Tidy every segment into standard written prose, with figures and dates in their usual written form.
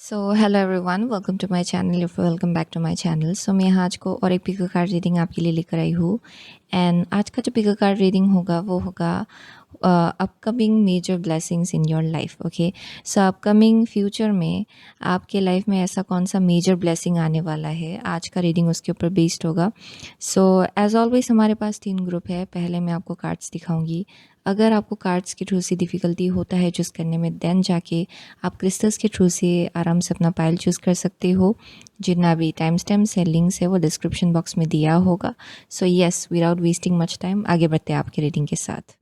So hello everyone, welcome to my channel. Welcome back to my channel. So मैं यहाँ आज को और एक पिको कार्ड रीडिंग आपके लिए लेकर आई हूँ। एंड आज का जो पिको कार्ड रीडिंग होगा वो होगा upcoming major blessings in your life. Okay, so upcoming future में आपके लाइफ में ऐसा कौन सा मेजर ब्लेसिंग आने वाला है, आज का रीडिंग उसके ऊपर बेस्ड होगा। सो एज ऑलवेज हमारे पास 3 ग्रुप है। पहले मैं आपको कार्ड्स दिखाऊंगी। अगर आपको कार्ड्स के थ्रू से डिफ़िकल्टी होता है चूज़ करने में, देन जाके आप क्रिस्टल्स के थ्रू से आराम से अपना पाइल चूज़ कर सकते हो। जितना भी टाइम स्टैम्प्स है, लिंक्स है, वो डिस्क्रिप्शन बॉक्स में दिया होगा। So yes, without wasting much time आगे बढ़ते हैं आपके रीडिंग के साथ।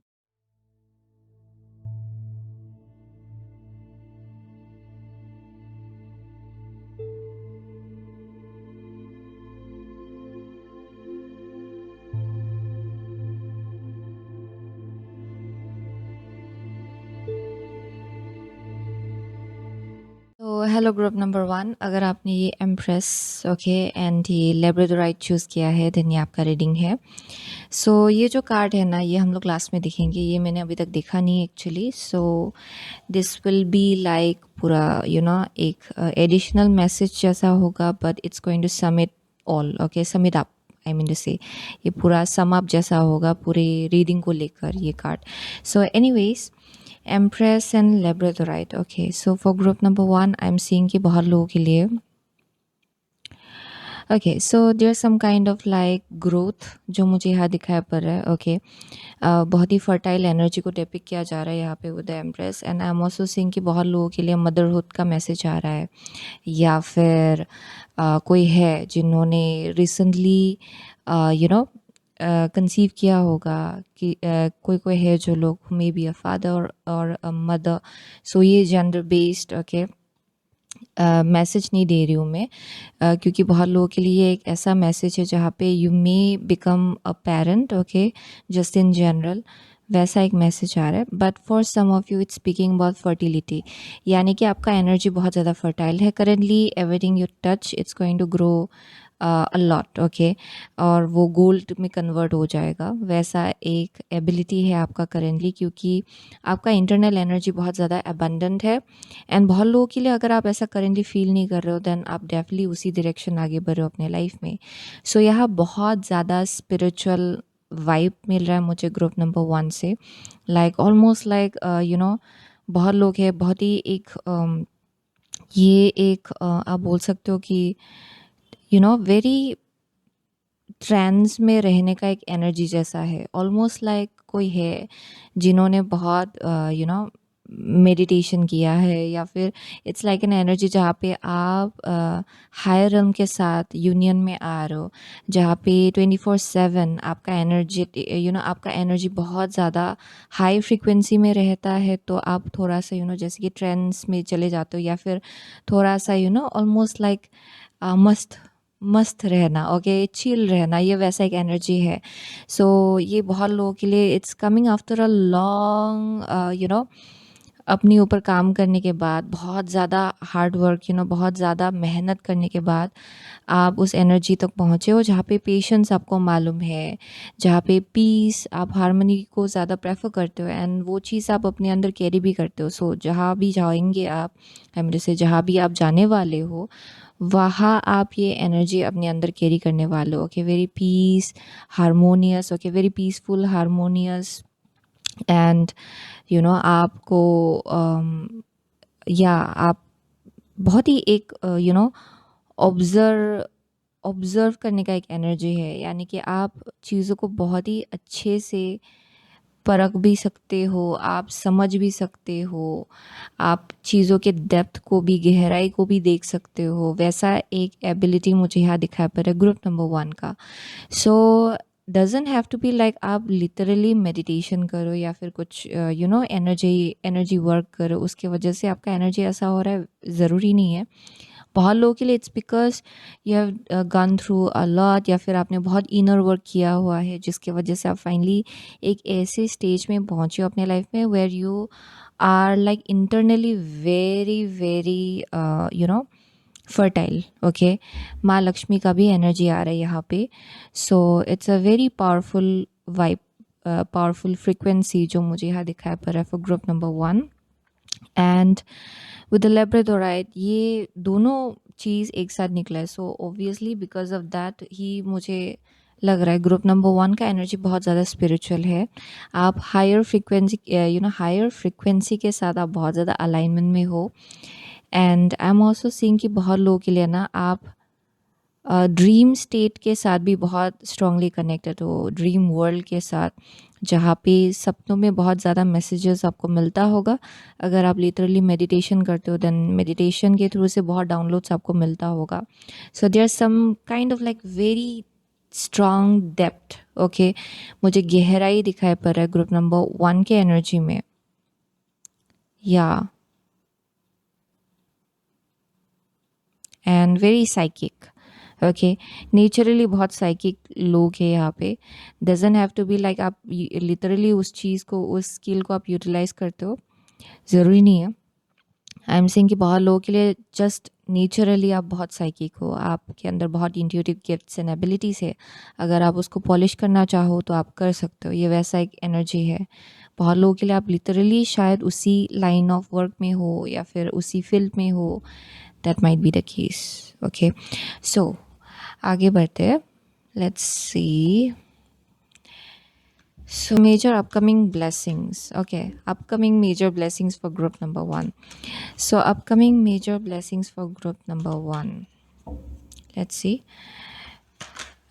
तो हेलो ग्रुप नंबर 1, अगर आपने ये एम्प्रेस ओके एंड ये लेब्राडोराइट चूज़ किया है, देन ये आपका रीडिंग है। सो ये जो कार्ड है ना, ये हम लोग लास्ट में देखेंगे। ये मैंने अभी तक देखा नहीं actually. So this will be like पूरा एक एडिशनल मैसेज जैसा होगा, but it's going to sum it all. Okay, sum it up, I mean to say ये पूरा सम अप जैसा होगा पूरे रीडिंग को लेकर ये card. So anyways, empress and labradorite. Okay, so for group number 1 I am seeing कि बहुत लोगों के लिए okay, so there some kind of like growth जो मुझे यहाँ दिखाई पड़ रहा है। ओके, बहुत ही फर्टाइल एनर्जी को डिपिक्ट किया जा रहा है यहाँ पे with the empress. And I am also seeing कि बहुत लोगों के लिए मदरहुड का मैसेज आ रहा है, या फिर कोई है जिन्होंने रिसेंटली यू नो कंसीव किया होगा कि कोई कोई है जो लोग मे बी अ फादर और अ मदर। सो ये जेंडर बेस्ड ओके मैसेज नहीं दे रही हूँ मैं, क्योंकि बहुत लोगों के लिए एक ऐसा मैसेज है जहाँ पे you may become a parent. Okay, just in general वैसा एक मैसेज आ रहा है। But for some of you it's speaking about fertility, यानी कि आपका एनर्जी बहुत ज़्यादा फर्टाइल है currently. Everything you touch it's going to grow a lot. Okay, और वो गोल्ड में कन्वर्ट हो जाएगा, वैसा एक एबिलिटी है आपका करेंटली, क्योंकि आपका इंटरनल एनर्जी बहुत ज़्यादा अबंडेंट है। एंड बहुत लोगों के लिए अगर आप ऐसा करेंटली फील नहीं कर रहे हो, देन आप डेफिनेटली उसी डायरेक्शन आगे बढ़ रहे हो अपने लाइफ में। सो यहाँ बहुत ज़्यादा स्पिरिचुअल वाइब मिल रहा है मुझे ग्रुप नंबर 1 से। लाइक ऑलमोस्ट लाइक बहुत लोग हैं, बहुत ही एक ये एक आप बोल सकते हो कि वेरी ट्रांस में रहने का एक एनर्जी जैसा है। ऑलमोस्ट लाइक कोई है जिन्होंने बहुत मेडिटेशन किया है, या फिर इट्स लाइक एन एनर्जी जहाँ पे आप हायर रन के साथ यूनियन में आ रहे हो, जहाँ पे 24/7 आपका एनर्जी आपका एनर्जी बहुत ज़्यादा हाई फ्रिक्वेंसी में रहता है। तो आप थोड़ा सा जैसे कि ट्रेंड्स में चले जाते हो, या फिर थोड़ा सा ऑलमोस्ट लाइक मस्त मस्त रहना, ओके, चिल रहना, ये वैसा एक एनर्जी है। सो ये बहुत लोगों के लिए it's coming after a long अपने ऊपर काम करने के बाद, बहुत ज़्यादा हार्ड वर्क बहुत ज़्यादा मेहनत करने के बाद आप उस एनर्जी तक पहुँचे हो जहाँ पे पेशेंस आपको मालूम है, जहाँ पे पीस, आप हारमोनी को ज़्यादा प्रेफर करते हो, एंड वो चीज़ आप अपने अंदर कैरी भी करते हो। सो जहाँ भी जाएंगे आप, हम जैसे जहाँ भी आप जाने वाले हो, वहाँ आप ये एनर्जी अपने अंदर कैरी करने वाले हो। Okay, very peace harmonious, okay, very peaceful harmonious. And आपको या आप बहुत ही एक ऑब्जर्व ऑब्जर्व करने का एक एनर्जी है, यानी कि आप चीज़ों को बहुत ही अच्छे से परख भी सकते हो, आप समझ भी सकते हो, आप चीज़ों के डेप्थ को भी, गहराई को भी देख सकते हो। वैसा एक एबिलिटी मुझे यहाँ दिखाई पड़ रहा है ग्रुप नंबर 1 का। So doesn't have to be like आप लिटरली मेडिटेशन करो या फिर कुछ एनर्जी वर्क करो, उसके वजह से आपका एनर्जी ऐसा हो रहा है, ज़रूरी नहीं है। बहुत लोगों के लिए it's because you have gun through a lot, या फिर आपने बहुत इनर वर्क किया हुआ है, जिसकी वजह से आप फाइनली एक ऐसे स्टेज में पहुंचे हो अपने लाइफ में where you are like internally very very fertile. Okay, माँ लक्ष्मी का भी एनर्जी आ रहा है यहाँ पे। So it's a very powerful vibe, powerful frequency जो मुझे यहाँ दिखाया पड़ रहा है for group number 1। And with the labradorite ये दोनों चीज़ एक साथ निकला है। So obviously because of that he मुझे लग रहा है ग्रुप नंबर 1 का एनर्जी बहुत ज़्यादा स्पिरिचुअल है। आप हायर फ्रीक्वेंसी हायर फ्रीक्वेंसी के साथ आप बहुत ज़्यादा अलाइनमेंट में हो। And I am also seeing कि बहुत लोगों के लिए ना आप ड्रीम स्टेट के साथ भी बहुत स्ट्रांगली कनेक्टेड हो, ड्रीम वर्ल्ड के साथ, जहाँ पे सपनों में बहुत ज़्यादा मैसेजेस आपको मिलता होगा। अगर आप लिटरली मेडिटेशन करते हो देन मेडिटेशन के थ्रू से बहुत डाउनलोड्स आपको मिलता होगा। So there some kind of like very strong depth. Okay, मुझे गहराई दिखाई पड़ रहा है ग्रुप नंबर 1 के एनर्जी में। या and very psychic. Okay, naturally बहुत साइकिक लोग हैं यहाँ पे। Doesn't have to be like आप लिटरली उस चीज़ को, उस स्किल को आप यूटिलाइज करते हो, ज़रूरी नहीं है। आई एम सेइंग कि बहुत लोगों के लिए जस्ट नेचुरली आप बहुत साइकिक हो, आपके अंदर बहुत इंट्यूटिव गिफ्ट्स एंड एबिलिटीज़ है। अगर आप उसको पॉलिश करना चाहो तो आप कर सकते हो, ये वैसा एक एनर्जी है। बहुत लोगों के लिए आप लिटरली शायद उसी लाइन ऑफ वर्क में हो या फिर उसी फील्ड में हो। That might be the case. Okay, so आगे बढ़ते हैं। Let's see. So major upcoming blessings. Okay, upcoming major blessings for group number 1. So upcoming major blessings for group number 1. Let's see.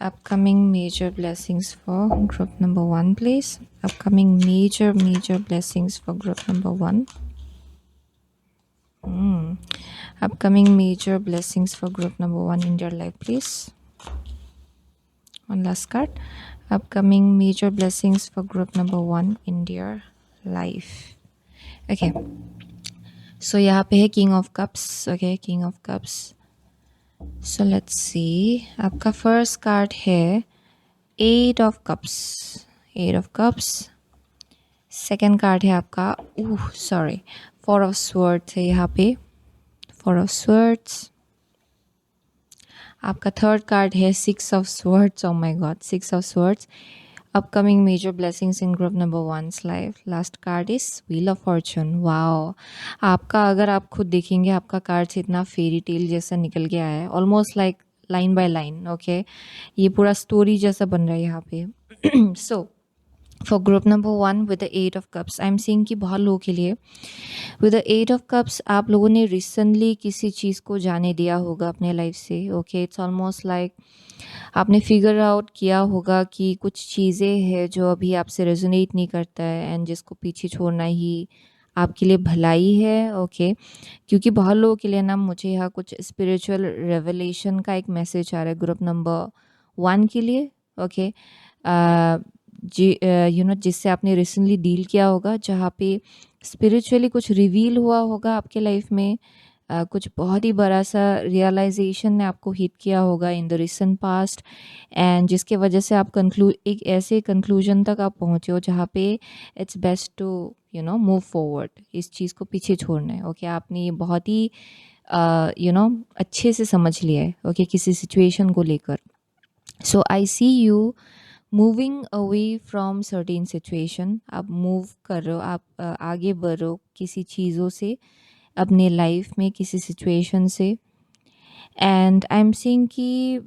Upcoming major blessings for group number 1, please. Upcoming major blessings for group number 1. Upcoming major blessings for group number 1 in their life, please. One last card. Upcoming major blessings for group number 1 in their life. Okay, so यहाँ पे है king of cups. Okay, king of cups. So let's see, आपका first card है 8 of cups. 8 of cups. Second card है आपका 4 of swords है यहाँ पे। 4 ऑफ स्वर्ड्स। आपका थर्ड कार्ड है 6 of swords. Oh my God, 6 of swords. Upcoming major blessings in group number 1's life. Last card is wheel of fortune. Wow, आपका अगर आप खुद देखेंगे आपका कार्ड से इतना फेरी टेल जैसा निकल के आया है, almost like line by line. Okay, ये पूरा स्टोरी जैसा बन रहा है यहाँ पे। सो for group number 1 with the 8 of cups, I am seeing कि बहुत लोगों के लिए विद द 8 ऑफ कप्स आप लोगों ने रिसेंटली किसी चीज़ को जाने दिया होगा अपने लाइफ से। ओके, इट्स ऑलमोस्ट लाइक आपने फिगर आउट किया होगा कि कुछ चीज़ें हैं जो अभी आपसे रेजोनेट नहीं करता है एंड जिसको पीछे छोड़ना ही आपके लिए भलाई है। ओके, क्योंकि बहुत लोगों के लिए ना मुझे यहाँ कुछ स्पिरिचुअल रेवलेशन का एक मैसेज आ रहा है ग्रुप नंबर 1 के लिए। ओके, जिससे आपने रिसेंटली डील किया होगा, जहाँ पे स्पिरिचुअली कुछ रिवील हुआ होगा आपके लाइफ में। कुछ बहुत ही बड़ा सा रियलाइजेशन ने आपको हिट किया होगा in the recent past, and जिसके वजह से आप एक ऐसे कंक्लूजन तक आप पहुँचे हो जहाँ पे it's best to move forward, इस चीज़ को पीछे छोड़ना है। ओके, आपने ये बहुत ही अच्छे से समझ लिया है। ओके, किसी सिचुएशन को लेकर। So I see you moving away from certain situation. आप मूव कर रहे हो, आप आगे बढ़ रहे हो किसी चीज़ों से अपने लाइफ में, किसी सिचुएशन से। एंड आई एम सीइंग कि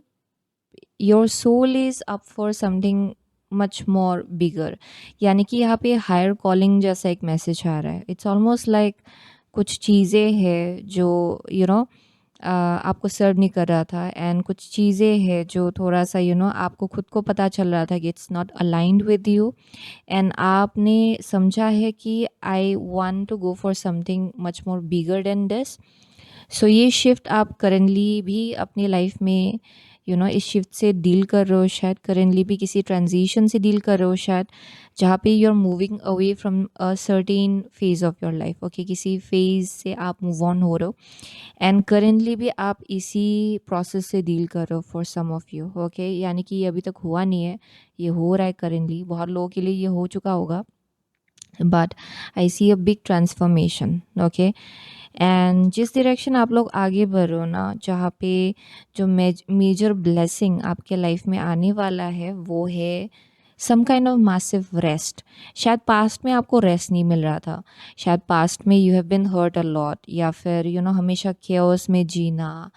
your soul is up for something much more bigger, यानी कि यहाँ पे हायर कॉलिंग जैसा एक मैसेज आ रहा है। इट्स ऑलमोस्ट लाइक कुछ चीज़ें हैं जो आपको सर्व नहीं कर रहा था, एंड कुछ चीज़ें हैं जो थोड़ा सा आपको खुद को पता चल रहा था कि it's not aligned with you, and आपने समझा है कि I want to go for something much more bigger than this. So ये शिफ्ट आप करेंटली भी अपनी लाइफ में इस शिफ्ट से डील कर रहे हो, शायद करेंटली भी किसी ट्रांजिशन से डील कर रहे हो शायद, जहाँ पे you are moving away from a certain phase of your life. Okay, किसी फेज से आप मूव ऑन हो रहे हो, एंड करेंटली भी आप इसी प्रोसेस से डील कर रहे हो for some of you. Okay, यानी कि ये अभी तक हुआ नहीं है, ये हो रहा है करेंटली। बहुत लोगों के लिए ये हो चुका होगा, but I see a big transformation. Okay, and जिस डायरेक्शन आप लोग आगे बढ़ रहे हो ना, जहाँ पे जो मेजर ब्लेसिंग आपके लाइफ में आने वाला है वो है some kind of massive rest. शायद पास्ट में आपको रेस्ट नहीं मिल रहा था, शायद पास्ट में you have been hurt a lot, या फिर हमेशा केओस में जीना,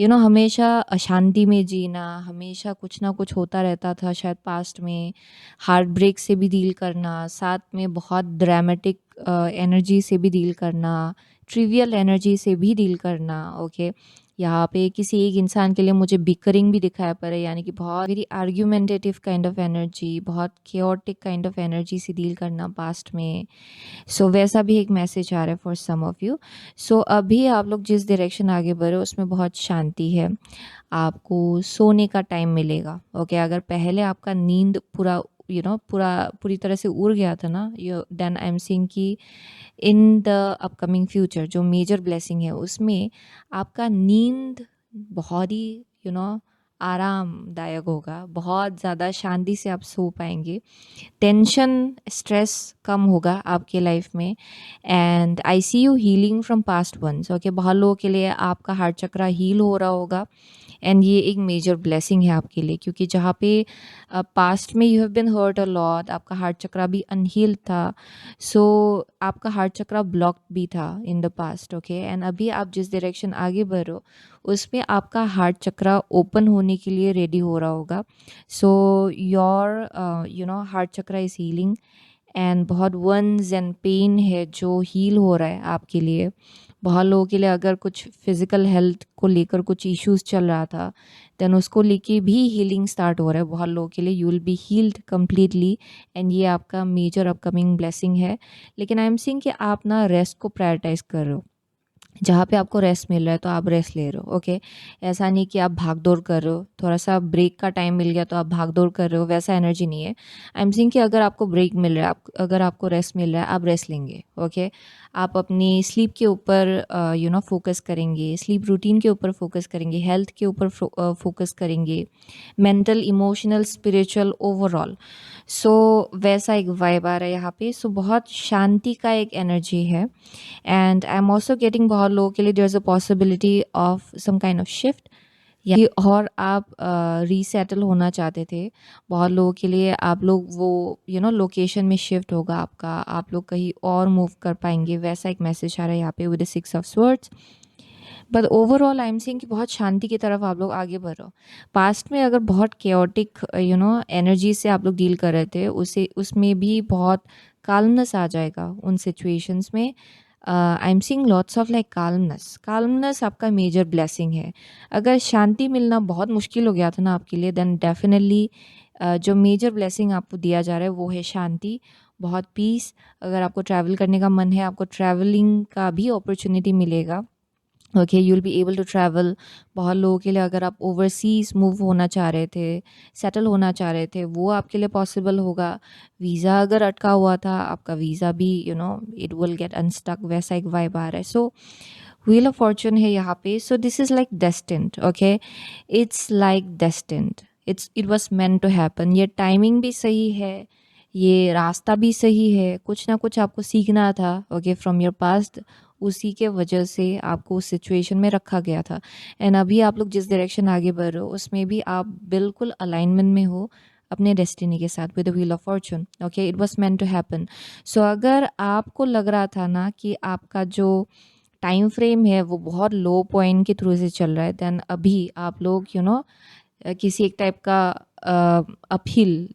हमेशा अशांति में जीना, हमेशा कुछ ना कुछ होता रहता था शायद पास्ट में। हार्ट ब्रेक से भी डील करना, साथ में बहुत ड्रामेटिक एनर्जी से भी डील करना, ट्रिवियल एनर्जी से भी डील करना। ओके, यहाँ पे किसी एक इंसान के लिए मुझे बिकरिंग भी दिखाया पड़े, यानी कि बहुत very argumentative kind of energy, बहुत केओटिक काइंड ऑफ एनर्जी से डील करना पास्ट में। सो वैसा भी एक मैसेज आ रहा है फॉर सम ऑफ यू। सो अभी आप लोग जिस डायरेक्शन आगे बढ़ रहे हो उसमें बहुत शांति है, आपको सोने का टाइम मिलेगा। ओके, अगर पहले आपका नींद पूरा पूरी तरह से उड़ गया था ना, देन आई एम सीइंग कि इन द अपकमिंग फ्यूचर जो मेजर ब्लेसिंग है उसमें आपका नींद बहुत ही आरामदायक होगा, बहुत ज़्यादा शांति से आप सो पाएंगे, टेंशन स्ट्रेस कम होगा आपके लाइफ में। And I see you healing from past ones. Okay, बहुत लोगों के लिए आपका हार्ट चक्रा हील हो रहा होगा, एंड ये एक मेजर ब्लेसिंग है आपके लिए, क्योंकि जहाँ पे पास्ट में you have been hurt a lot, आपका हार्ट चक्रा भी अनहील्ड था, सो आपका हार्ट चक्रा ब्लॉक्ड भी था इन द पास्ट। ओके, एंड अभी आप जिस डायरेक्शन आगे बढ़ रहे हो उसमें आपका हार्ट चक्रा ओपन होने के लिए रेडी हो रहा होगा। So your heart chakra is healing, and बहुत वंस एंड पेन है जो हील हो रहा है आपके लिए। बहुत लोगों के लिए अगर कुछ फिज़िकल हेल्थ को लेकर कुछ इश्यूज चल रहा था, देन उसको लेके भी हीलिंग स्टार्ट हो रहा है बहुत लोगों के लिए। You will be healed completely, and ये आपका मेजर अपकमिंग ब्लेसिंग है। लेकिन आई एम सीइंग कि आप ना रेस्ट को प्रायोरिटाइज कर रहे हो, जहाँ पे आपको रेस्ट मिल रहा है तो आप रेस्ट ले रहे हो। ओके, ऐसा नहीं कि आप भाग दौड़ कर रहे हो, थोड़ा सा ब्रेक का टाइम मिल गया तो आप भाग दौड़ कर रहे हो, वैसा एनर्जी नहीं है। आई एम सीइंग कि अगर आपको ब्रेक मिल रहा है, अगर आपको रेस्ट मिल रहा है, आप रेस्ट लेंगे। ओके, आप अपनी स्लीप के ऊपर फोकस करेंगे, स्लीप रूटीन के ऊपर फोकस करेंगे, हेल्थ के ऊपर फोकस करेंगे, मेंटल इमोशनल स्पिरिचुअल ओवरऑल। सो वैसा एक वाइब आ रहा है यहाँ पे। सो बहुत शांति का एक एनर्जी है, and I am also getting बहुत लोगों के लिए there is a possibility of some kind of shift, या और आप रीसेटल होना चाहते थे। बहुत लोगों के लिए आप लोग वो लोकेशन में शिफ्ट होगा आपका, आप लोग कहीं और मूव कर पाएंगे, वैसा एक मैसेज आ रहा है यहाँ पे with the 6 of swords. But overall I am seeing कि बहुत शांति की तरफ आप लोग आगे बढ़ रहे हो। पास्ट में अगर बहुत केओटिक एनर्जी से आप लोग डील कर रहे थे, उसमें भी बहुत काल्मनेस आ जाएगा उन सिचुएशंस में। आई am seeing lots of like calmness आपका मेजर ब्लेसिंग है। अगर शांति मिलना बहुत मुश्किल हो गया था ना आपके लिए, देन डेफिनेटली जो मेजर ब्लेसिंग आपको दिया जा रहा है वो है शांति, बहुत पीस। अगर आपको ट्रैवल करने का मन है, आपको ट्रैवलिंग का भी अपॉर्चुनिटी मिलेगा। Okay, you will be able to travel. बहुत लोगों के लिए अगर आप ओवरसीज मूव होना चाह रहे थे, सेटल होना चाह रहे थे, वो आपके लिए पॉसिबल होगा। वीज़ा अगर अटका हुआ था, आपका वीज़ा भी इट विल गेट अनस्टक, वैसा एक वाइब आ रहा है। सो व्हील ऑफ फॉर्चून है यहाँ पे। So this is like destined. Okay, it's like destined, it was meant to happen. ये टाइमिंग भी सही है, ये रास्ता भी सही है, कुछ ना कुछ आपको सीखना था। ओके, फ्रॉम योर पास्ट, उसी के वजह से आपको उस सिचुएशन में रखा गया था। एंड अभी आप लोग जिस डायरेक्शन आगे बढ़ रहे हो उसमें भी आप बिल्कुल अलाइनमेंट में हो अपने डेस्टिनी के साथ with the wheel of fortune. Okay, it was meant to happen. So अगर आपको लग रहा था ना कि आपका जो टाइम फ्रेम है वो बहुत लो पॉइंट के थ्रू से चल रहा है, देन अभी आप लोग किसी एक टाइप का अपहिल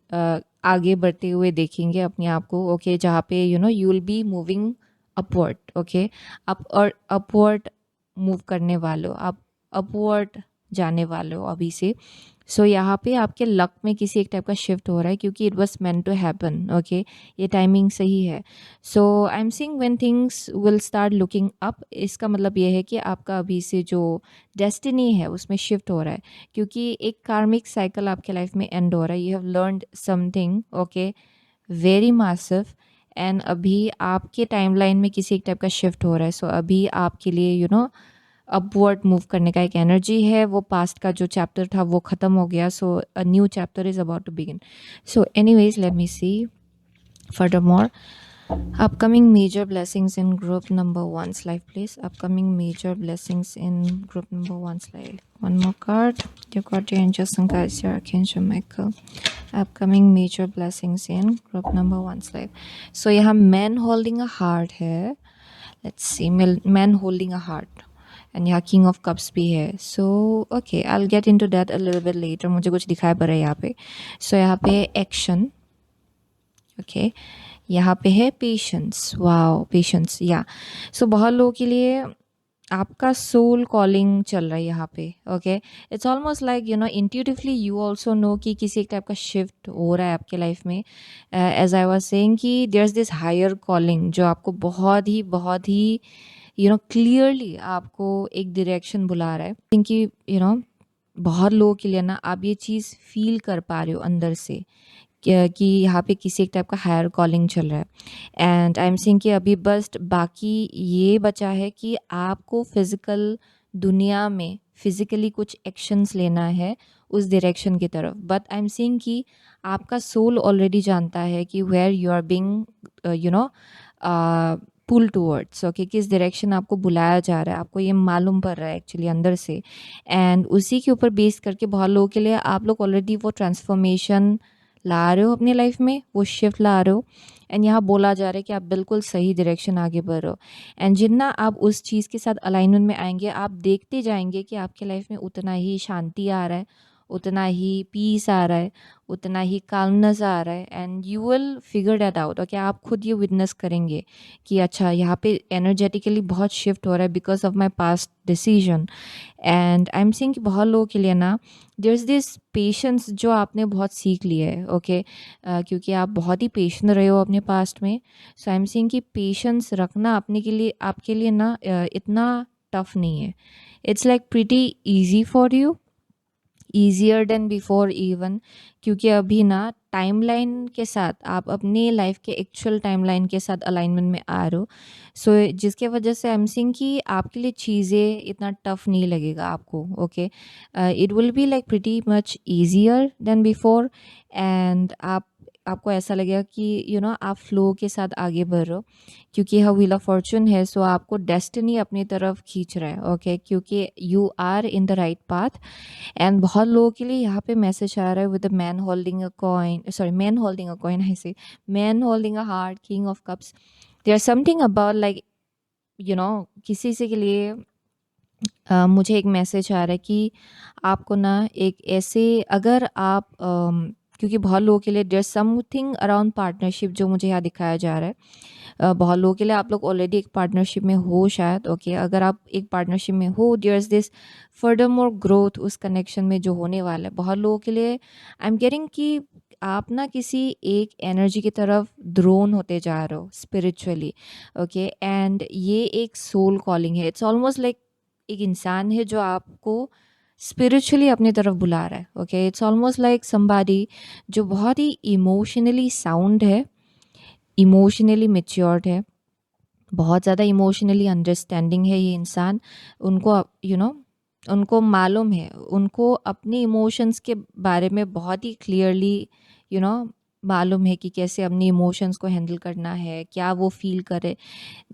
आगे बढ़ते हुए देखेंगे अपने आप को। ओके, जहाँ पे you will be moving upward. Okay, आप और अपवर्ड मूव करने वाले हो, आप अपवर्ड जाने वाले हो अभी से। सो यहाँ पे आपके लक में किसी एक टाइप का शिफ्ट हो रहा है, क्योंकि it was meant to happen. Okay, ये टाइमिंग सही है। So I am seeing when things will start looking up, इसका मतलब ये है कि आपका अभी से जो डेस्टिनी है उसमें शिफ्ट हो रहा है, क्योंकि एक कार्मिक साइकिल आपके लाइफ में एंड हो रहा है। You have learned something, okay, very massive, and अभी आपके टाइमलाइन में किसी एक टाइप का शिफ्ट हो रहा है। सो अभी आपके लिए अपवर्ड मूव करने का एक एनर्जी है। वो पास्ट का जो चैप्टर था वो ख़त्म हो गया, so a new chapter is about to begin. So anyways, let me see furthermore. Upcoming major blessings in group number one's life, please. Upcoming major blessings in group number one's life. One more card. You got your angels and guides, your Archangel Michael. Upcoming major blessings in group number one's life. So यहाँ man holding a heart है. Let's see, man holding a heart. And यहाँ King of Cups भी है. So okay, I'll get into that a little bit later. मुझे कुछ दिखाई पड़ रहा है यहाँ पे. So यहाँ पे action. Okay. यहाँ पे है पेशेंस. Wow, patience. या सो बहुत लोगों के लिए आपका सोल कॉलिंग चल रहा है यहाँ पे. Okay, it's almost like intuitively you also know कि किसी एक टाइप का शिफ्ट हो रहा है आपके लाइफ में. एज आई वाज सेइंग कि there is this higher calling जो आपको बहुत ही क्लियरली आपको एक डायरेक्शन बुला रहा है. क्योंकि बहुत लोगों के लिए ना आप ये चीज़ फील कर पा रहे हो अंदर से कि यहाँ पे किसी एक टाइप का हायर कॉलिंग चल रहा है. एंड आई एम सेइंग कि अभी बस बाकी ये बचा है कि आपको फिज़िकल दुनिया में फिज़िकली कुछ एक्शंस लेना है उस डायरेक्शन की तरफ. बट आई एम सेइंग कि आपका सोल ऑलरेडी जानता है कि where you are being pull towards. Okay, किस डायरेक्शन आपको बुलाया जा रहा है, आपको ये मालूम पड़ रहा है एक्चुअली अंदर से. एंड उसी के ऊपर बेस करके बहुत लोगों के लिए आप लोग ऑलरेडी वो ट्रांसफॉर्मेशन ला रहे हो अपनी लाइफ में, वो शिफ्ट ला रहे हो. एंड यहाँ बोला जा रहा है कि आप बिल्कुल सही डायरेक्शन आगे बढ़ रहे हो. एंड जितना आप उस चीज़ के साथ अलाइनमेंट में आएंगे, आप देखते जाएंगे कि आपके लाइफ में उतना ही शांति आ रहा है, उतना ही पीस आ रहा है, उतना ही काल्मनेस आ रहा है. And you will figure that out. Okay, आप खुद ये विटनेस करेंगे कि अच्छा यहाँ पे एनर्जेटिकली बहुत शिफ्ट हो रहा है because of my past decision. And I am saying कि बहुत लोगों के लिए ना देयर इज़ दिस पेशेंस जो आपने बहुत सीख लिया है. ओके, क्योंकि आप बहुत ही पेशेंट रहे हो अपने पास्ट में. सो आई एम सेइंग कि पेशेंस रखना अपने के लिए आपके लिए ना इतना टफ नहीं है. It's like pretty easy for you, easier than before even. क्योंकि अभी ना टाइमलाइन के साथ आप अपने लाइफ के एक्चुअल टाइमलाइन के साथ अलाइनमेंट में आ रहे हो. सो जिसके वजह से आई एम सेइंग कि आपके लिए चीज़ें इतना टफ नहीं लगेगा आपको. Okay, it will be like pretty much easier than before. And आपको ऐसा लगेगा कि आप फ्लो के साथ आगे बढ़ रहे हो क्योंकि यह व्हील ऑफ फॉर्चून है. सो आपको डेस्टिनी अपनी तरफ खींच रहा है. ओके, क्योंकि you are in the right path. And बहुत लोगों के लिए यहाँ पे मैसेज आ रहा है with a man holding a coin, sorry man holding a coin, I say man holding a heart, king of cups. There are something about like किसी से के लिए मुझे एक मैसेज आ रहा है कि आपको ना एक ऐसे अगर आप क्योंकि बहुत लोगों के लिए देयर समथिंग अराउंड पार्टनरशिप जो मुझे यहाँ दिखाया जा रहा है. बहुत लोगों के लिए आप लोग ऑलरेडी एक पार्टनरशिप में हो शायद. ओके, अगर आप एक पार्टनरशिप में हो there is this furthermore growth उस कनेक्शन में जो होने वाला है. बहुत लोगों के लिए आई एम गेटिंग कि आप ना किसी एक एनर्जी की तरफ ड्रोन होते जा रहे हो स्पिरिचुअली. ओके, एंड ये एक सोल कॉलिंग है. इट्स ऑलमोस्ट लाइक एक इंसान है जो आपको स्पिरिचुअली अपनी तरफ बुला रहा है. Okay, it's almost like somebody जो बहुत ही इमोशनली साउंड है, इमोशनली मेच्योर्ड है, बहुत ज़्यादा इमोशनली अंडरस्टैंडिंग है ये इंसान. उनको उनको मालूम है, उनको अपने इमोशंस के बारे में बहुत ही क्लियरली मालूम है कि कैसे अपने इमोशंस को हैंडल करना है, क्या वो फील करे.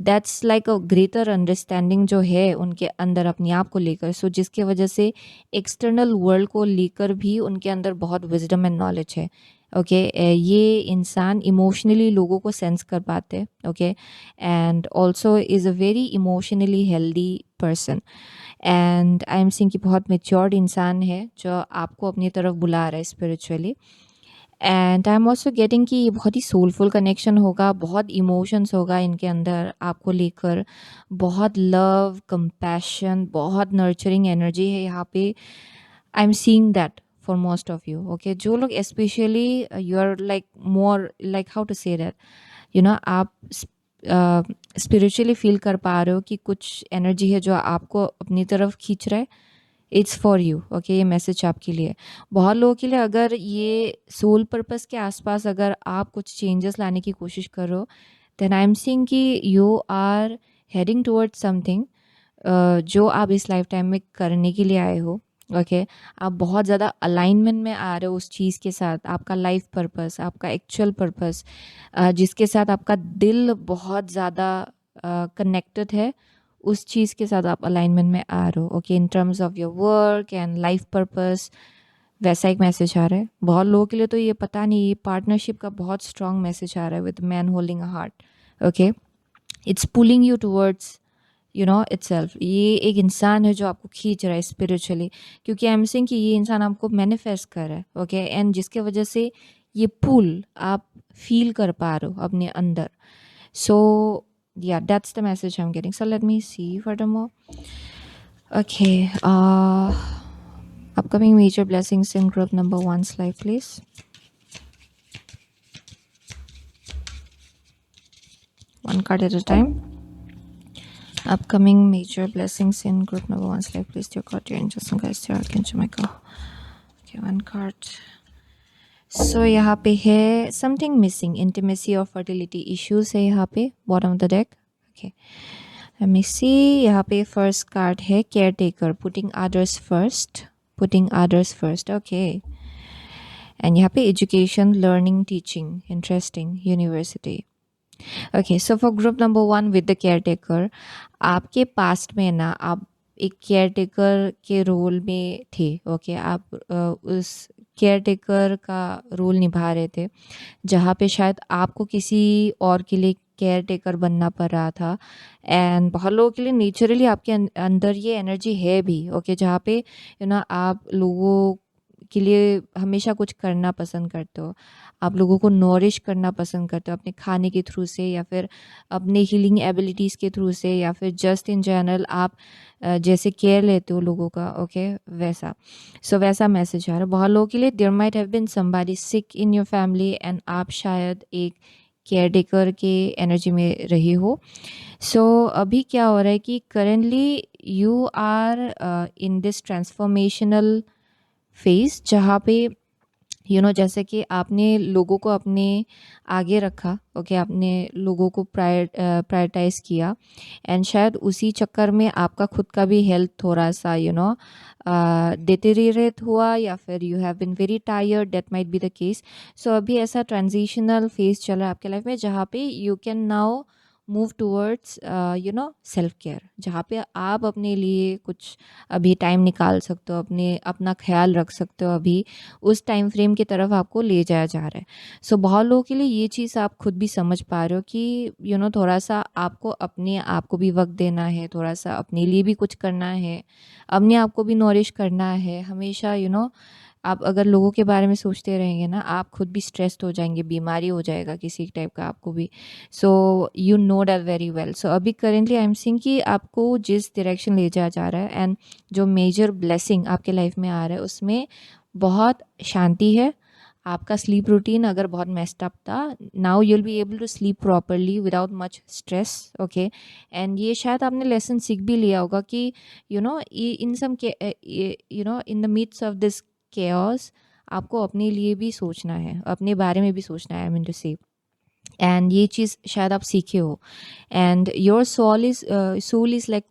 That's like a greater understanding जो है उनके अंदर अपने आप को लेकर. सो जिसके वजह से एक्सटर्नल वर्ल्ड को लेकर भी उनके अंदर बहुत विजडम एंड नॉलेज है. ओके, ये इंसान इमोशनली लोगों को सेंस कर पाते हैं. Okay, and also is a very emotionally healthy person. And I am seeing कि बहुत मेच्योर्ड इंसान है जो आपको अपनी तरफ बुला रहा है spiritually. And I am also getting कि ये बहुत ही सोलफुल कनेक्शन होगा, बहुत इमोशंस होगा इनके अंदर आपको लेकर, बहुत लव, कंपैशन, बहुत नर्चरिंग एनर्जी है यहाँ पे. I am seeing that for most of you. Okay, जो लोग specially you are like more like how to say that आप स्पिरिचुअली फील कर पा रहे हो कि कुछ एनर्जी है जो आपको अपनी तरफ खींच रहा है. It's for you. ओके, ये मैसेज आपके लिए. बहुत लोगों के लिए अगर ये सोल पर्पस के आसपास अगर आप कुछ चेंजेस लाने की कोशिश करो देन आई एम सीइंग कि you are heading towards something जो आप इस लाइफ टाइम में करने के लिए आए हो. ओके। आप बहुत ज़्यादा अलाइनमेंट में आ रहे हो उस चीज़ के साथ, आपका लाइफ पर्पस, आपका एक्चुअल पर्पस, जिसके साथ आपका दिल बहुत ज़्यादा कनेक्टेड है, उस चीज़ के साथ आप अलाइनमेंट में आ रहे हो। Okay, in terms of your work and life purpose, वैसा एक मैसेज आ रहा है। बहुत लोगों के लिए तो ये पता नहीं, ये पार्टनरशिप का बहुत स्ट्रॉन्ग मैसेज आ रहा है with man holding a heart. Okay, it's pulling you towards itself. ये एक इंसान है जो आपको खींच रहा है स्पिरिचुअली, क्योंकि आई एम सेइंग कि ये इंसान आपको मैनिफेस्ट कर रहा है। ओके, एंड जिसके वजह से ये पुल आप फील कर पा रहे हो अपने अंदर। सो yeah, that's the message I'm getting. So let me see furthermore. Okay, upcoming major blessings in group number 1 slide please. One card at a time. Upcoming major blessings in group number 1 slide please. Dear God, dear angels and guides, dear archangel Michael. Okay, one card. So यहाँ पे है something missing, intimacy or fertility issues है यहाँ पे bottom of the deck. Okay, let me see. यहाँ पे first card है caretaker, putting others first, putting others first. Okay, and यहाँ पे education, learning, teaching, interesting, university. Okay, so for group number 1 with the caretaker, आपके past में ना आप एक केयरटेकर के रोल में थे। ओके, आप उस केयरटेकर का रोल निभा रहे थे, जहाँ पे शायद आपको किसी और के लिए केयरटेकर बनना पड़ रहा था। एंड बहुत लोगों के लिए नेचुरली आपके अंदर ये एनर्जी है भी। ओके, जहाँ पे आप लोगों के लिए हमेशा कुछ करना पसंद करते हो, आप लोगों को नॉरिश करना पसंद करते हो अपने खाने के थ्रू से, या फिर अपने हीलिंग एबिलिटीज़ के थ्रू से, या फिर जस्ट इन जनरल आप जैसे केयर लेते हो लोगों का। ओके, वैसा। सो वैसा मैसेज आ रहा है बहुत लोगों के लिए। There might have been somebody sick in your family and आप शायद एक केयर टेकर के एनर्जी में रहे हो। सो अभी क्या हो रहा है कि currently you are in this transformational phase, जहाँ पे जैसे कि आपने लोगों को अपने आगे रखा। ओके, आपने लोगों को प्रायोरिटाइज किया, एंड शायद उसी चक्कर में आपका खुद का भी हेल्थ थोड़ा सा डिटेरियोरेट हुआ, या फिर you have been very tired, that might be the case. So अभी ऐसा ट्रांजिशनल फेज चल रहा है आपके लाइफ में, जहाँ पे you can now move towards self care, जहाँ पे आप अपने लिए कुछ अभी टाइम निकाल सकते हो, अपना ख्याल रख सकते हो। अभी उस टाइम फ्रेम की तरफ आपको ले जाया जा रहा है। सो बहुत लोगों के लिए ये चीज़ आप खुद भी समझ पा रहे हो कि थोड़ा सा आपको अपने आप को भी वक्त देना है, थोड़ा सा अपने लिए भी कुछ करना है, अपने आप को भी नॉरिश करना है। हमेशा आप अगर लोगों के बारे में सोचते रहेंगे ना, आप खुद भी स्ट्रेस्ड हो जाएंगे, बीमारी हो जाएगा किसी टाइप का आपको भी। So you know that very well. So अभी करेंटली आई एम सीइंग कि आपको जिस डायरेक्शन ले जाया जा रहा है, एंड जो मेजर ब्लेसिंग आपके लाइफ में आ रहा है, उसमें बहुत शांति है। आपका स्लीप रूटीन अगर बहुत मेस्ड अप था, now you'll be able to sleep properly without much stress. Okay, and ये शायद आपने लेसन सीख भी लिया होगा कि इन सम के in the midst of this chaos आपको अपने लिए भी सोचना है, अपने बारे में भी सोचना है, I mean to say. And ये चीज़ शायद आप सीखे हो, and your soul is like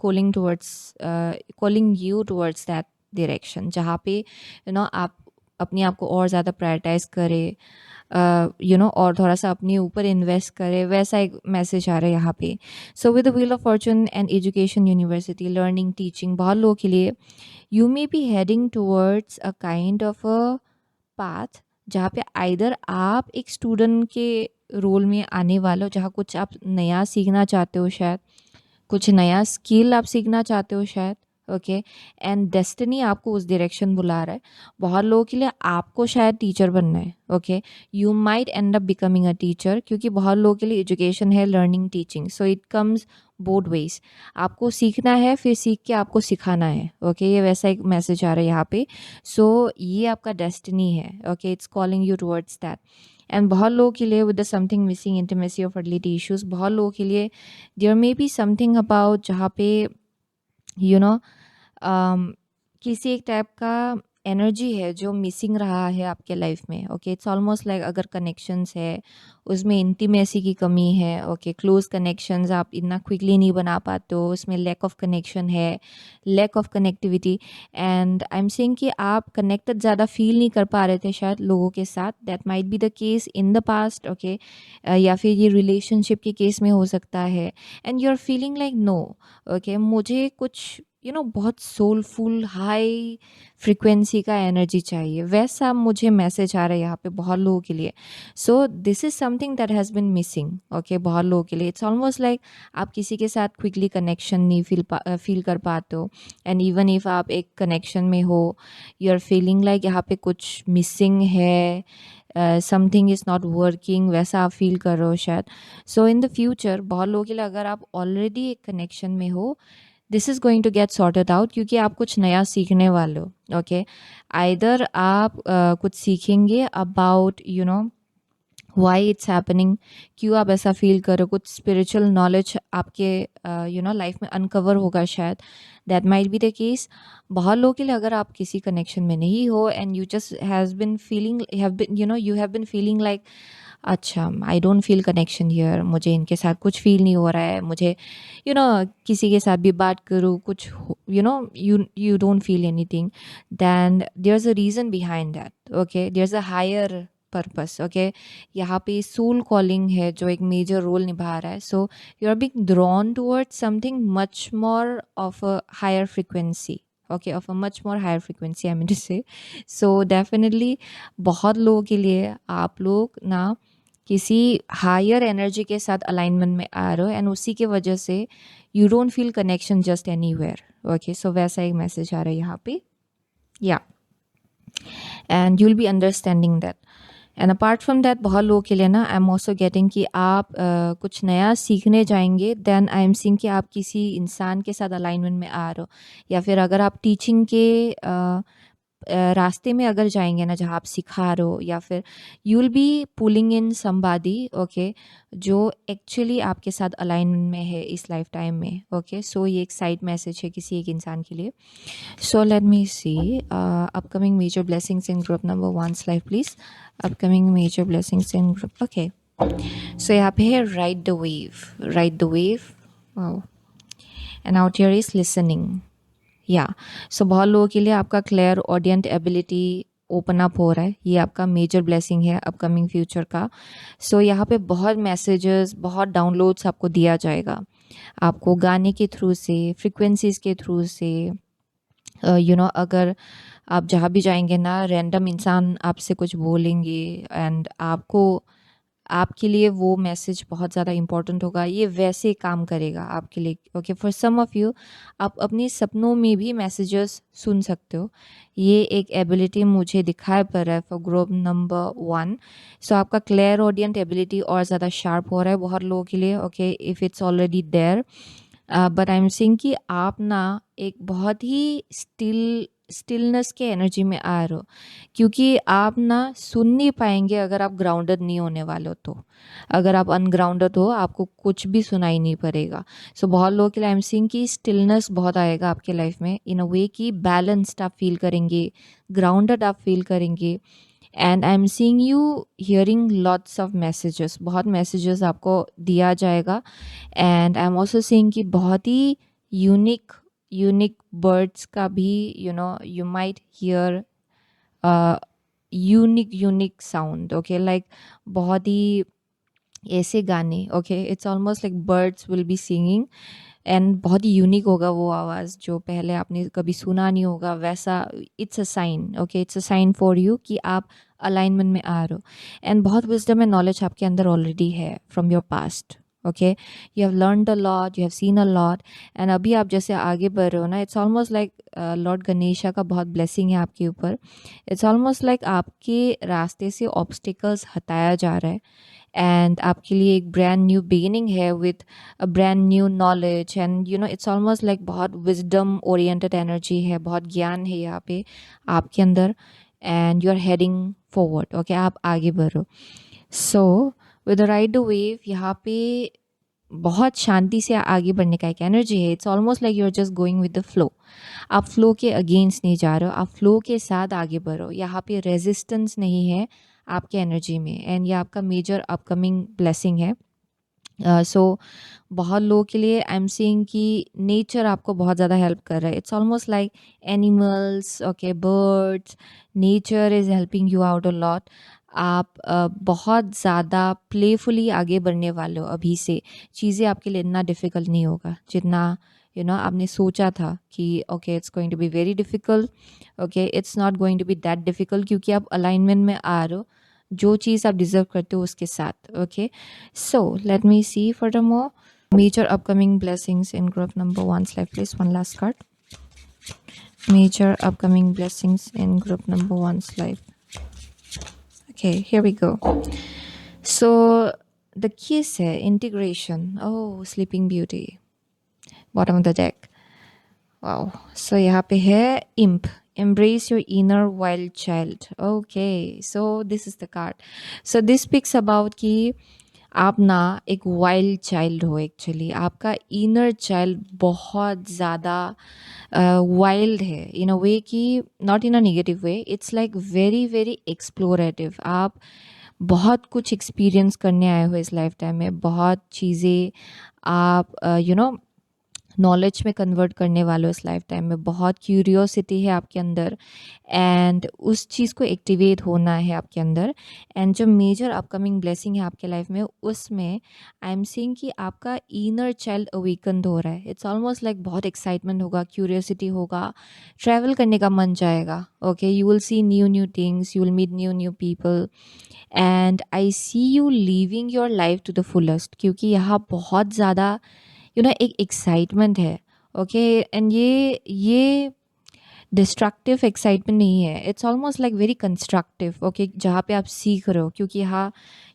calling you towards that direction, जहाँ पे आप अपने आप को और ज़्यादा प्रायोरिटाइज करे, और थोड़ा सा अपने ऊपर इन्वेस्ट करे, वैसा एक मैसेज आ रहा है यहाँ पे। सो with the wheel of Fortune and education, university, learning, teaching, बहुत लोगों के लिए you may be heading towards a kind of a path, जहाँ पे आइदर आप एक स्टूडेंट के रोल में आने वाले हो, जहाँ कुछ आप नया सीखना चाहते हो, शायद कुछ नया स्किल आप सीखना चाहते हो शायद। ओके, एंड डेस्टिनी आपको उस डायरेक्शन बुला रहा है। बहुत लोगों के लिए आपको शायद टीचर बनना है। Okay, you might and up becoming a teacher, क्योंकि बहुत लोगों के लिए एजुकेशन है learning, teaching, so it comes both ways. आपको सीखना है, फिर सीख के आपको सिखाना है। ओके, ये वैसा एक मैसेज आ रहा है यहाँ पे। सो ये आपका डेस्टिनी है। Okay, it's calling you towards that. And बहुत लोगों के लिए with the something missing, intimacy और फर्टिलिटी इश्यूज, बहुत लोगों के लिए there may be something about, जहाँ पे किसी एक टाइप का एनर्जी है जो मिसिंग रहा है आपके लाइफ में, ओके। इट्स ऑलमोस्ट लाइक अगर कनेक्शंस है उसमें इंटीमेसी की कमी है, ओके। क्लोज कनेक्शंस आप इतना क्विकली नहीं बना पाते हो, उसमें लैक ऑफ कनेक्शन है, lack of connectivity. And I am saying कि आप कनेक्टेड ज़्यादा फील नहीं कर पा रहे थे शायद लोगों के साथ, that might be the case in the past, okay. या फिर ये रिलेशनशिप के केस में हो सकता है। And you are feeling like no, okay, मुझे कुछ बहुत सोलफुल हाई फ्रिक्वेंसी का एनर्जी चाहिए, वैसा मुझे मैसेज आ रहा है यहाँ पे बहुत लोगों के लिए। सो this is something that has been missing, okay, बहुत लोगों के लिए। इट्स ऑलमोस्ट लाइक आप किसी के साथ क्विकली कनेक्शन नहीं फील कर पाते हो। एंड इवन इफ आप एक कनेक्शन में हो, यू आर फीलिंग लाइक यहाँ पे कुछ मिसिंग है, समथिंग इज़ नॉट वर्किंग, वैसा आप फील कर रहे हो शायद। सो इन द फ्यूचर बहुत लोगों के लिए अगर आप ऑलरेडी एक कनेक्शन में हो, this is going to get sorted out, क्योंकि आप कुछ नया सीखने वाले हो, ओके। आइदर आप कुछ सीखेंगे अबाउट वाई इट्स हैपनिंग, क्यों आप ऐसा फील कर रहे हो, कुछ स्पिरिचुअल नॉलेज आपके लाइफ में अनकवर होगा शायद, that might be the case. बहुत लोगों के लिए अगर आप किसी कनेक्शन में नहीं हो and you just has been feeling you have been feeling like अच्छा I don't feel connection here, मुझे इनके साथ कुछ फील नहीं हो रहा है, मुझे किसी के साथ भी बात करूँ कुछ you don't feel anything, then there is a reason behind that, okay. There is a higher purpose, okay. यहाँ पे सोल कॉलिंग है जो एक मेजर रोल निभा रहा है। So you are being drawn towards something much more of a higher frequency, okay, of a much more higher frequency I mean to say. So definitely बहुत लोगों के लिए आप लोग ना किसी हायर एनर्जी के साथ अलाइनमेंट में आ रहे हो, एंड उसी के वजह से you don't feel connection just anywhere, okay. So वैसा एक मैसेज आ रहा है यहाँ पे, yeah, and you will be understanding that. And apart from that बहुत लोगों के लिए ना आई एम ऑल्सो गेटिंग कि आप कुछ नया सीखने जाएंगे, देन आई एम सीइंग कि आप किसी इंसान के साथ अलाइनमेंट में आ रहे हो, या फिर अगर आप टीचिंग के रास्ते में अगर जाएंगे ना जहाँ आप सिखा रहे हो, या फिर you will B pulling in somebody, okay, जो एक्चुअली आपके साथ अलाइनमेंट में है इस लाइफ टाइम में, ओके। सो ये एक साइड मैसेज है किसी एक इंसान के लिए। So let me see upcoming major blessings in group number 1 slide please. Upcoming major blessings in group, okay. So यहाँ पे है ride the wave, wow, and out here is listening, yeah. So बहुत लोगों के लिए आपका clear audient ability open up हो रहा है, ये आपका मेजर ब्लेसिंग है अपकमिंग फ्यूचर का। सो यहाँ पे बहुत मैसेजेस, बहुत डाउनलोड्स आपको दिया जाएगा, आपको गाने के थ्रू से, फ्रिक्वेंसीज के थ्रू से, अगर आप जहाँ भी जाएंगे ना रैंडम इंसान आपसे कुछ बोलेंगे, एंड आपके लिए वो मैसेज बहुत ज़्यादा इम्पोर्टेंट होगा, ये वैसे काम करेगा आपके लिए, okay. For some of you आप अपने सपनों में भी मैसेजेस सुन सकते हो, ये एक एबिलिटी मुझे दिखाई पड़ रहा है फॉर ग्रुप नंबर 1। सो आपका क्लियर ऑडियंट एबिलिटी और ज़्यादा शार्प हो रहा है बहुत लोगों के लिए, okay, if it's already there. But I am saying कि आप ना एक बहुत ही स्टिलनेस के एनर्जी में आ रहे हो, क्योंकि आप ना सुन नहीं पाएंगे अगर आप ग्राउंडेड नहीं होने वाले हो। तो अगर आप अनग्राउंडेड हो आपको कुछ भी सुनाई नहीं पड़ेगा। सो बहुत लोगों के लिए आई एम सीइंग कि स्टिलनेस बहुत आएगा आपके लाइफ में, इन अ वे कि बैलेंस्ड आप फील करेंगे, ग्राउंडेड आप फील करेंगे। And I am seeing you hearing lots of messages, बहुत मैसेजेस आपको दिया जाएगा। And I am also seeing कि बहुत ही यूनिक बर्ड्स का भी you might here unique sound, okay, like बहुत ही ऐसे गाने, okay, it's almost like birds will be singing, and बहुत ही यूनिक होगा वो आवाज़ जो पहले आपने कभी सुना नहीं होगा वैसा। It's a sign, okay, it's a sign for you कि आप अलाइनमेंट में आ रहे हो, एंड बहुत विजडम एंड नॉलेज आपके अंदर ऑलरेडी है from your past, okay. You have learned a lot, you have seen a lot, and अभी आप जैसे आगे बढ़ रहे हो ना, it's almost like Lord Ganesha का बहुत ब्लेसिंग है आपके ऊपर। इट्स ऑलमोस्ट लाइक आपके रास्ते से ऑब्स्टिकल्स हटाया जा रहा है, एंड आपके लिए एक ब्रांड न्यू बिगिनिंग है with a brand new knowledge, and it's almost like बहुत विजडम ओरिएंटेड एनर्जी है, बहुत ज्ञान है यहाँ पे आपके अंदर, and you are heading forward, okay, आप आगे बढ़ो। So with the ride the wave यहाँ पे बहुत शांति से आगे बढ़ने का एक एनर्जी है। It's almost like you are just going with the flow. आप फ्लो के अगेंस्ट नहीं जा रहे हो, आप फ्लो के साथ आगे बढ़ो। यहाँ पे रेजिस्टेंस नहीं है आपके एनर्जी में, एंड ये आपका मेजर अपकमिंग ब्लेसिंग है। सो बहुत लोगों के लिए आई एम सीइंग कि नेचर आपको बहुत ज़्यादा हेल्प कर रहा है। It's almost like animals, okay, birds, nature is helping you out a lot. आप बहुत ज़्यादा प्लेफुली आगे बढ़ने वाले हो अभी से। चीज़ें आपके लिए इतना डिफ़िकल्ट नहीं होगा जितना आपने सोचा था कि okay it's going to be very difficult. Okay, it's not going to be that difficult, क्योंकि आप अलाइनमेंट में आ रहे हो जो चीज़ आप डिज़र्व करते हो उसके साथ। Okay, so let me see furthermore major upcoming blessings in group number one's life. Please, one last card. Major upcoming blessings in group number one's life. Okay, here we go. So the kiss है integration. Oh, Sleeping Beauty. Bottom of the deck. Wow. So यहाँ पे है imp. Embrace your inner wild child. Okay, so this is the card. So this speaks about कि आप ना एक wild child हो। Actually आपका इनर चाइल्ड बहुत ज़्यादा वाइल्ड है इन अ वे कि not in a negative way, it's like very very explorative. आप बहुत कुछ एक्सपीरियंस करने आए हो इस लाइफ टाइम में, बहुत चीज़ें आप नॉलेज में कन्वर्ट करने वाले हो इस लाइफ टाइम में। बहुत क्यूरियोसिटी है आपके अंदर एंड उस चीज़ को एक्टिवेट होना है आपके अंदर। एंड जो मेजर अपकमिंग ब्लेसिंग है आपके लाइफ में, उसमें आई एम सीइंग कि आपका इनर चाइल्ड अवेकन्ड हो रहा है। इट्स ऑलमोस्ट लाइक बहुत एक्साइटमेंट होगा, क्यूरियोसिटी होगा, ट्रैवल करने का मन जाएगा। Okay, you will see new new things, you will meet new new people and I see you living your life to the fullest, क्योंकि यहाँ बहुत ज़्यादा एक एक्साइटमेंट है। ओके, एंड ये डिस्ट्रक्टिव एक्साइटमेंट नहीं है, it's almost like very constructive. Okay, जहाँ पे आप सीख रहे हो, क्योंकि यहाँ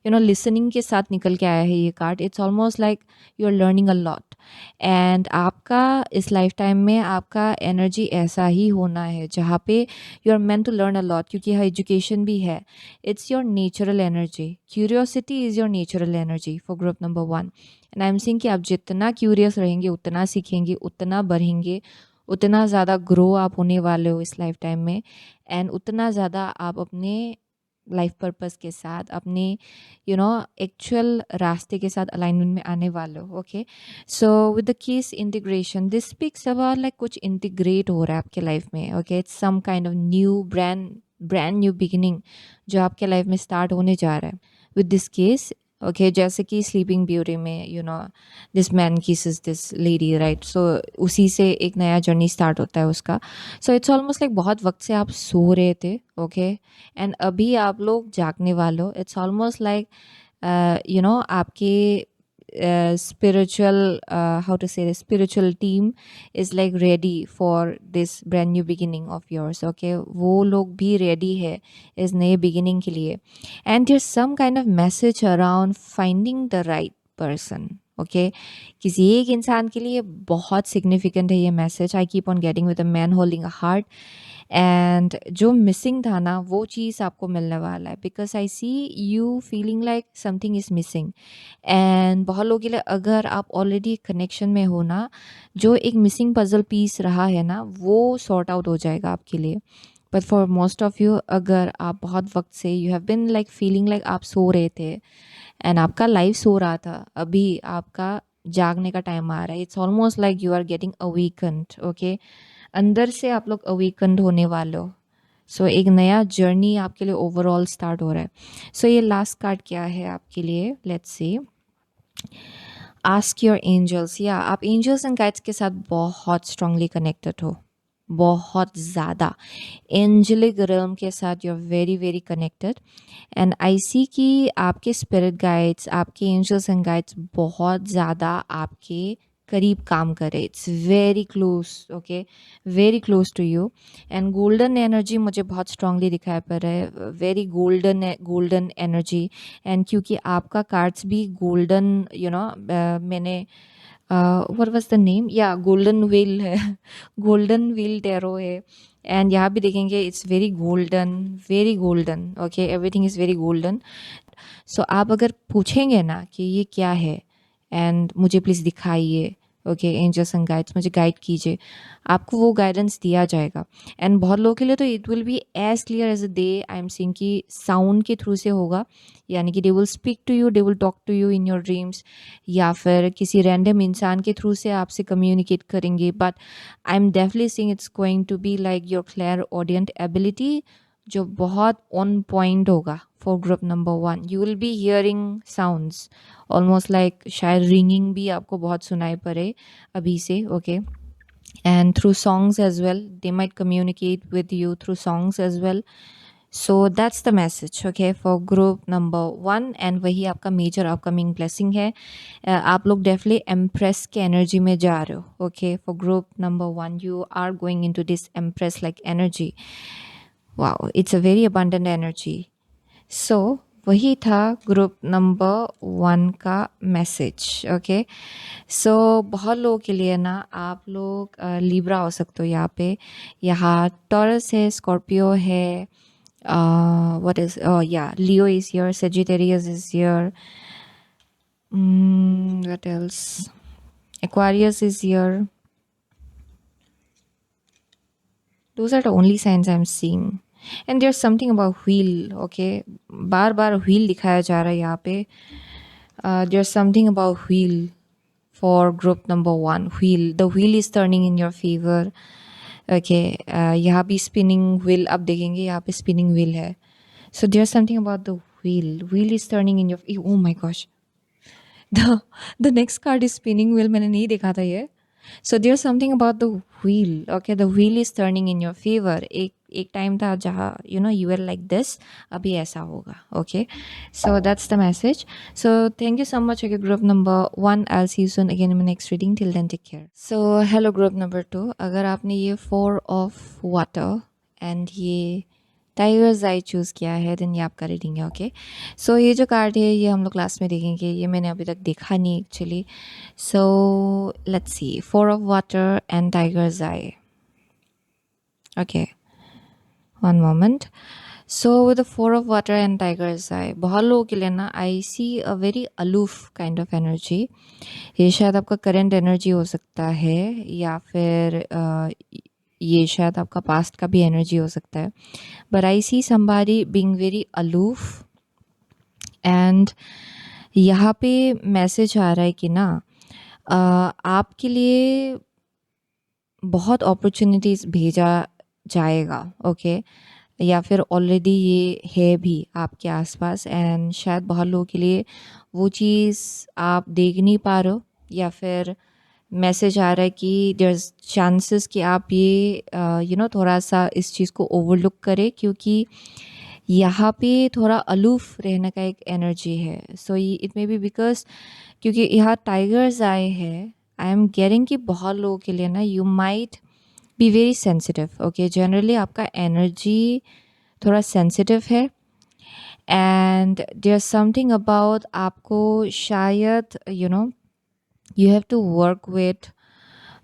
लिसनिंग के साथ निकल के आया है ये card. It's almost like you are learning a lot and आपका इस लाइफ टाइम में आपका एनर्जी ऐसा ही होना है जहाँ पे you are meant to learn a lot, क्योंकि यहाँ एजुकेशन भी है। It's your natural energy, curiosity is your natural energy for group number one. And I am saying कि आप जितना क्यूरियस रहेंगे, उतना सीखेंगे, उतना बढ़ेंगे, उतना ज़्यादा ग्रो आप होने वाले हो इस लाइफ टाइम में, एंड उतना ज़्यादा आप अपने लाइफ पर्पस के साथ, अपने एक्चुअल रास्ते के साथ अलाइनमेंट में आने वाले हो। Okay, so with the case integration, this speaks about like कुछ इंटीग्रेट हो रहा है आपके लाइफ में। Okay, it's some kind of new brand new beginning जो आपके लाइफ में स्टार्ट होने जा रहा है विद दिस केस। ओके, जैसे कि स्लीपिंग ब्यूटी में this man kisses this lady, right? So उसी से एक नया जर्नी स्टार्ट होता है उसका। सो इट्स ऑलमोस्ट लाइक बहुत वक्त से आप सो रहे थे, ओके, एंड अभी आप लोग जागने वाले हो। इट्स ऑलमोस्ट लाइक आपके spiritual how to say this spiritual team is like ready for this brand new beginning of yours. Okay, वो लोग भी ready है इस नए beginning के लिए, and there's some kind of message around finding the right person. Okay, किसी एक इंसान के लिए बहुत सिग्निफिकेंट है ये message. I keep on getting with a man holding a heart, and जो मिसिंग था ना वो चीज़ आपको मिलने वाला है, because I see you feeling like something is missing. And बहुत लोगों के लिए अगर आप ऑलरेडी कनेक्शन में हो ना, जो एक मिसिंग पजल पीस रहा है ना वो सॉर्ट आउट हो जाएगा आपके लिए। But for most of you, अगर आप बहुत वक्त से you have been like feeling like आप सो रहे थे एंड आपका लाइफ सो रहा था, अभी आपका जागने का टाइम आ रहा है। It's almost like you are getting awakened. Okay, अंदर से आप लोग अवेकन्ड होने वाले हो। सो एक नया जर्नी आपके लिए ओवरऑल स्टार्ट हो रहा है। सो ये लास्ट कार्ड क्या है आपके लिए, let's see. Ask your angels, या आप एंजल्स एंड गाइड्स के साथ बहुत स्ट्रांगली कनेक्टेड हो, बहुत ज़्यादा एंजलिक रिल्म के साथ you are very very connected. And I see कि आपके स्पिरिट गाइड्स, आपके एंजल्स एंड गाइड्स बहुत ज़्यादा आपके करीब काम करे। It's very close, okay, very close to you. And golden energy मुझे बहुत स्ट्रांगली दिखाई पड़ रहा है, वेरी गोल्डन एनर्जी। एंड क्योंकि आपका कार्ड्स भी गोल्डन, मैंने what was the name, yeah golden wheel है गोल्डन व्हील टैरो है। एंड यहाँ भी देखेंगे it's very golden, okay, everything is very golden. So आप अगर पूछेंगे ना कि ये क्या है, एंड मुझे प्लीज़ दिखाइए, ओके एंजल्स एंड गाइड्स मुझे गाइड कीजिए, आपको वो गाइडेंस दिया जाएगा। एंड बहुत लोगों के लिए तो it will be as clear as a day, I am seeing कि साउंड के थ्रू से होगा, यानी कि they will speak to you, they will talk to you in your dreams, या फिर किसी रैंडम इंसान के थ्रू से आपसे कम्युनिकेट करेंगे। But I am definitely seeing it's going to be like your clear audient ability, जो बहुत ऑन पॉइंट होगा for group number 1। You will be hearing sounds almost like शायद रिंगिंग भी आपको बहुत सुनाई पड़े अभी से, okay. And through songs as well, they might communicate with you through songs as well. So that's the message, okay, for group number 1। and वही आपका मेजर अपकमिंग ब्लेसिंग है। आप लोग डेफिनेटली एम्प्रेस के एनर्जी में जा रहे हो, okay. For group number 1 you are going into this empress like energy। wow, it's a very abundant energy। so वही था ग्रुप नंबर 1 का मैसेज, ओके। सो बहुत लोगों के लिए ना, आप लोग लिब्रा हो सकते हो यहाँ पे, यहाँ टॉरस है, स्कॉर्पियो है, what is yeah Leo is here, Sagittarius is here, what else, Aquarius is here. those are the only signs I'm seeing। and there's something about wheel, okay, bar bar wheel दिखाया जा रहा है यहाँ पे। there's something about wheel for group number 1। wheel, the wheel is turning in your favor, okay। यहाँ भी spinning wheel आप देखेंगे, यहाँ पे spinning wheel है। so there's something about the wheel is turning in your, oh my gosh, the next card is spinning wheel, मैंने नहीं देखा था ये। so there's something about the wheel, okay, the wheel is turning in your favor। एक time था जहाँ you were like this, अभी ऐसा होगा, okay। so that's the message। so thank you so much, okay, group number 1। I'll see you soon again in my next reading। till then take care। so hello group number 2। अगर आपने ये 4 of water and ये tigers I choose किया है, then ये आपका reading है, okay. सो ये जो कार्ड है ये हम लोग क्लास में देखेंगे, ये मैंने अभी तक देखा नहीं actually. So let's see, 4 of water and tiger's eye, okay, one moment. So with 4 of water and tiger's eye, बहुत लोगों के लिए ना I see a very aloof kind of energy. ये शायद आपका करंट एनर्जी हो सकता है, या फिर ये शायद आपका पास्ट का भी एनर्जी हो सकता है। But I C somebody being very aloof, and यहाँ पे मैसेज आ रहा है कि ना आपके लिए बहुत अपॉर्चुनिटीज़ भेजा जाएगा, ओके। या फिर ऑलरेडी ये है भी आपके आसपास, एंड शायद बहुत लोगों के लिए वो चीज़ आप देख नहीं पा रहे हो, या फिर मैसेज आ रहा है कि देयर्स चांसेस कि आप ये थोड़ा सा इस चीज़ को ओवरलुक करें, क्योंकि यहाँ पे थोड़ा अलूफ रहने का एक एनर्जी है। So it may B because क्योंकि यहाँ टाइगर्स आए हैं, आई एम गेटिंग कि बहुत लोगों के लिए ना you might be very sensitive, okay. Generally आपका एनर्जी थोड़ा सेंसिटिव है, एंड देयर समथिंग अबाउट आपको शायद you have to work with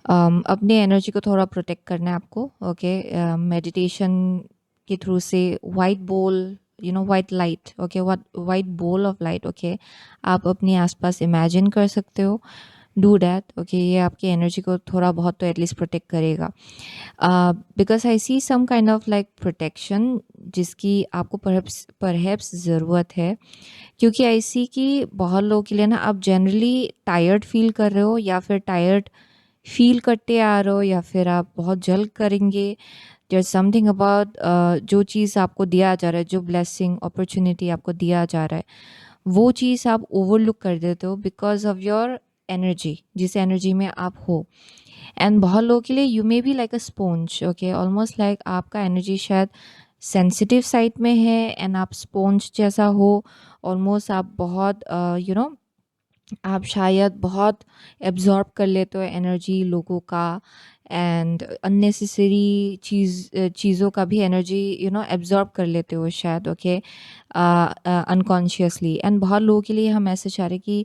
अपने एनर्जी को थोड़ा प्रोटेक्ट करना है आपको, ओके। मेडिटेशन के थ्रू से white ball, white light, okay, white ball of light, okay, आप अपने आसपास इमेजिन कर सकते हो, डू डैट, ओके। ये आपकी एनर्जी को थोड़ा बहुत तो एटलीस्ट प्रोटेक्ट करेगा, because I see some kind of like protection जिसकी आपको परहैप्स ज़रूरत है, क्योंकि आई सी कि बहुत लोगों के लिए ना आप जनरली टायर्ड फील कर रहे हो, या फिर टायर्ड फील करते आ रहे हो, या फिर आप बहुत जल्द करेंगे। देयर समथिंग अबाउट जो चीज़ आपको दिया जा रहा है, जो ब्लेसिंग अपॉर्चुनिटी आपको दिया जा रहा है, वो चीज़ आप ओवरलुक कर देते हो बिकॉज ऑफ योर एनर्जी, जिस एनर्जी में आप हो। एंड बहुत लोगों के लिए you may be like a sponge, okay, almost like आपका एनर्जी शायद सेंसिटिव साइड में है, एंड आप स्पॉन्ज जैसा हो, ऑलमोस्ट आप बहुत आप शायद बहुत एब्जॉर्ब कर लेते हो एनर्जी लोगों का, एंड अननेसेसरी चीज़ों का भी एनर्जी एब्जॉर्ब कर लेते हो शायद, ओके, अनकॉन्शियसली। एंड बहुत लोगों के लिए हम मैसेज आ रहे कि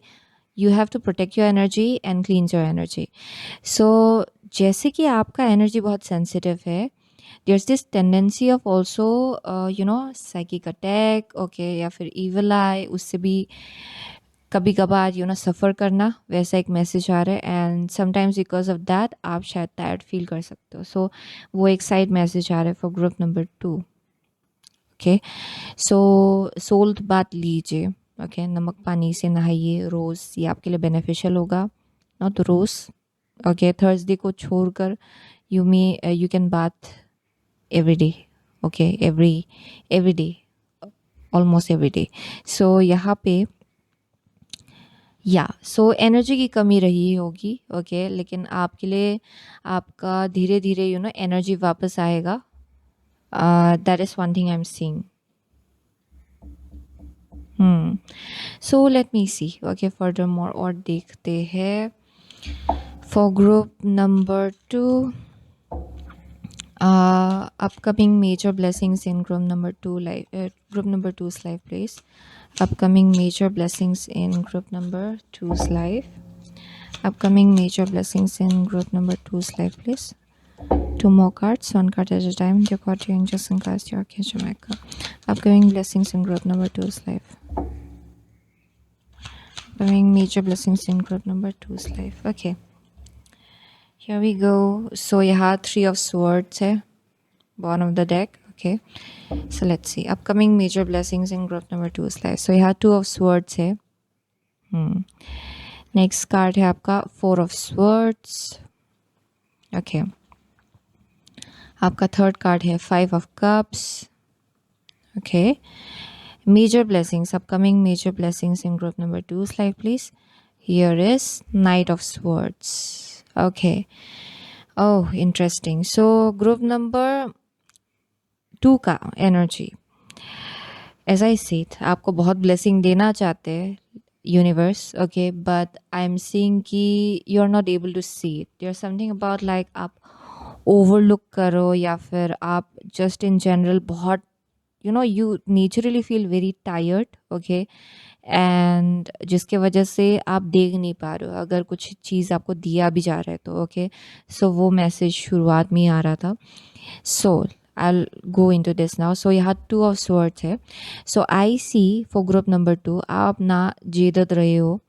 you have to protect your energy and cleanse your energy. So जैसे कि आपका एनर्जी बहुत सेंसिटिव है, there's this tendency of also psychic attack, okay, या फिर evil eye, उससे भी कभी कभार सफ़र करना, वैसा एक मैसेज आ रहा है। And sometimes because of that आप शायद टायर्ड फील कर सकते हो। सो वो एक साइड मैसेज आ रहा है for group number 2। Okay, so sold बात लीजिए। ओके, नमक पानी से नहाइए रोज़, ये आपके लिए बेनिफिशियल होगा। नॉट रोज़, ओके, थर्सडे को छोड़कर you can bath every day. Okay, every day, almost every day. So यहाँ पे सो एनर्जी की कमी रही होगी। ओके, लेकिन आपके लिए आपका धीरे धीरे एनर्जी वापस आएगा। That is one thing I am seeing. So let me see. Okay, furthermore और देखते हैं for group number 2। Upcoming major blessings in group number 2 life, group number 2's life, please. Upcoming major blessings in group number 2's life. Upcoming major blessings in group number 2's life, please. 2 more cards, 1 card at a time. Dear God, your angels and guides, your King Jamaica. Upcoming blessings in group number 2's life. Upcoming major blessings in group number 2's life. Okay, here we go. So यहाँ 3 of swords है bottom of the deck. Okay, so let's see upcoming major blessings in group number 2's life. So यहाँ 2 of swords है। Next card है आपका 4 of swords. Okay, आपका third card है 5 of cups. Okay, major blessings, upcoming major blessings in group number 2's life, please. Here is Knight of Swords. Okay, oh interesting. So group number 2 का energy, as I said, आपको बहुत blessing देना चाहते हैं universe. Okay, but I am seeing कि you are not able to see it. There something about like आप overlook करो, या फिर आप जस्ट इन जनरल बहुत you naturally feel very tired. Okay, and जिसके वजह से आप देख नहीं पा रहे हो अगर कुछ चीज़ आपको दिया भी जा रहा है तो। ओके, सो वो मैसेज शुरुआत में ही आ रहा था। सो I'll go into this now. So यहाँ 2 of swords है। So I see for group number 2 आप ना जेदत रहे हो।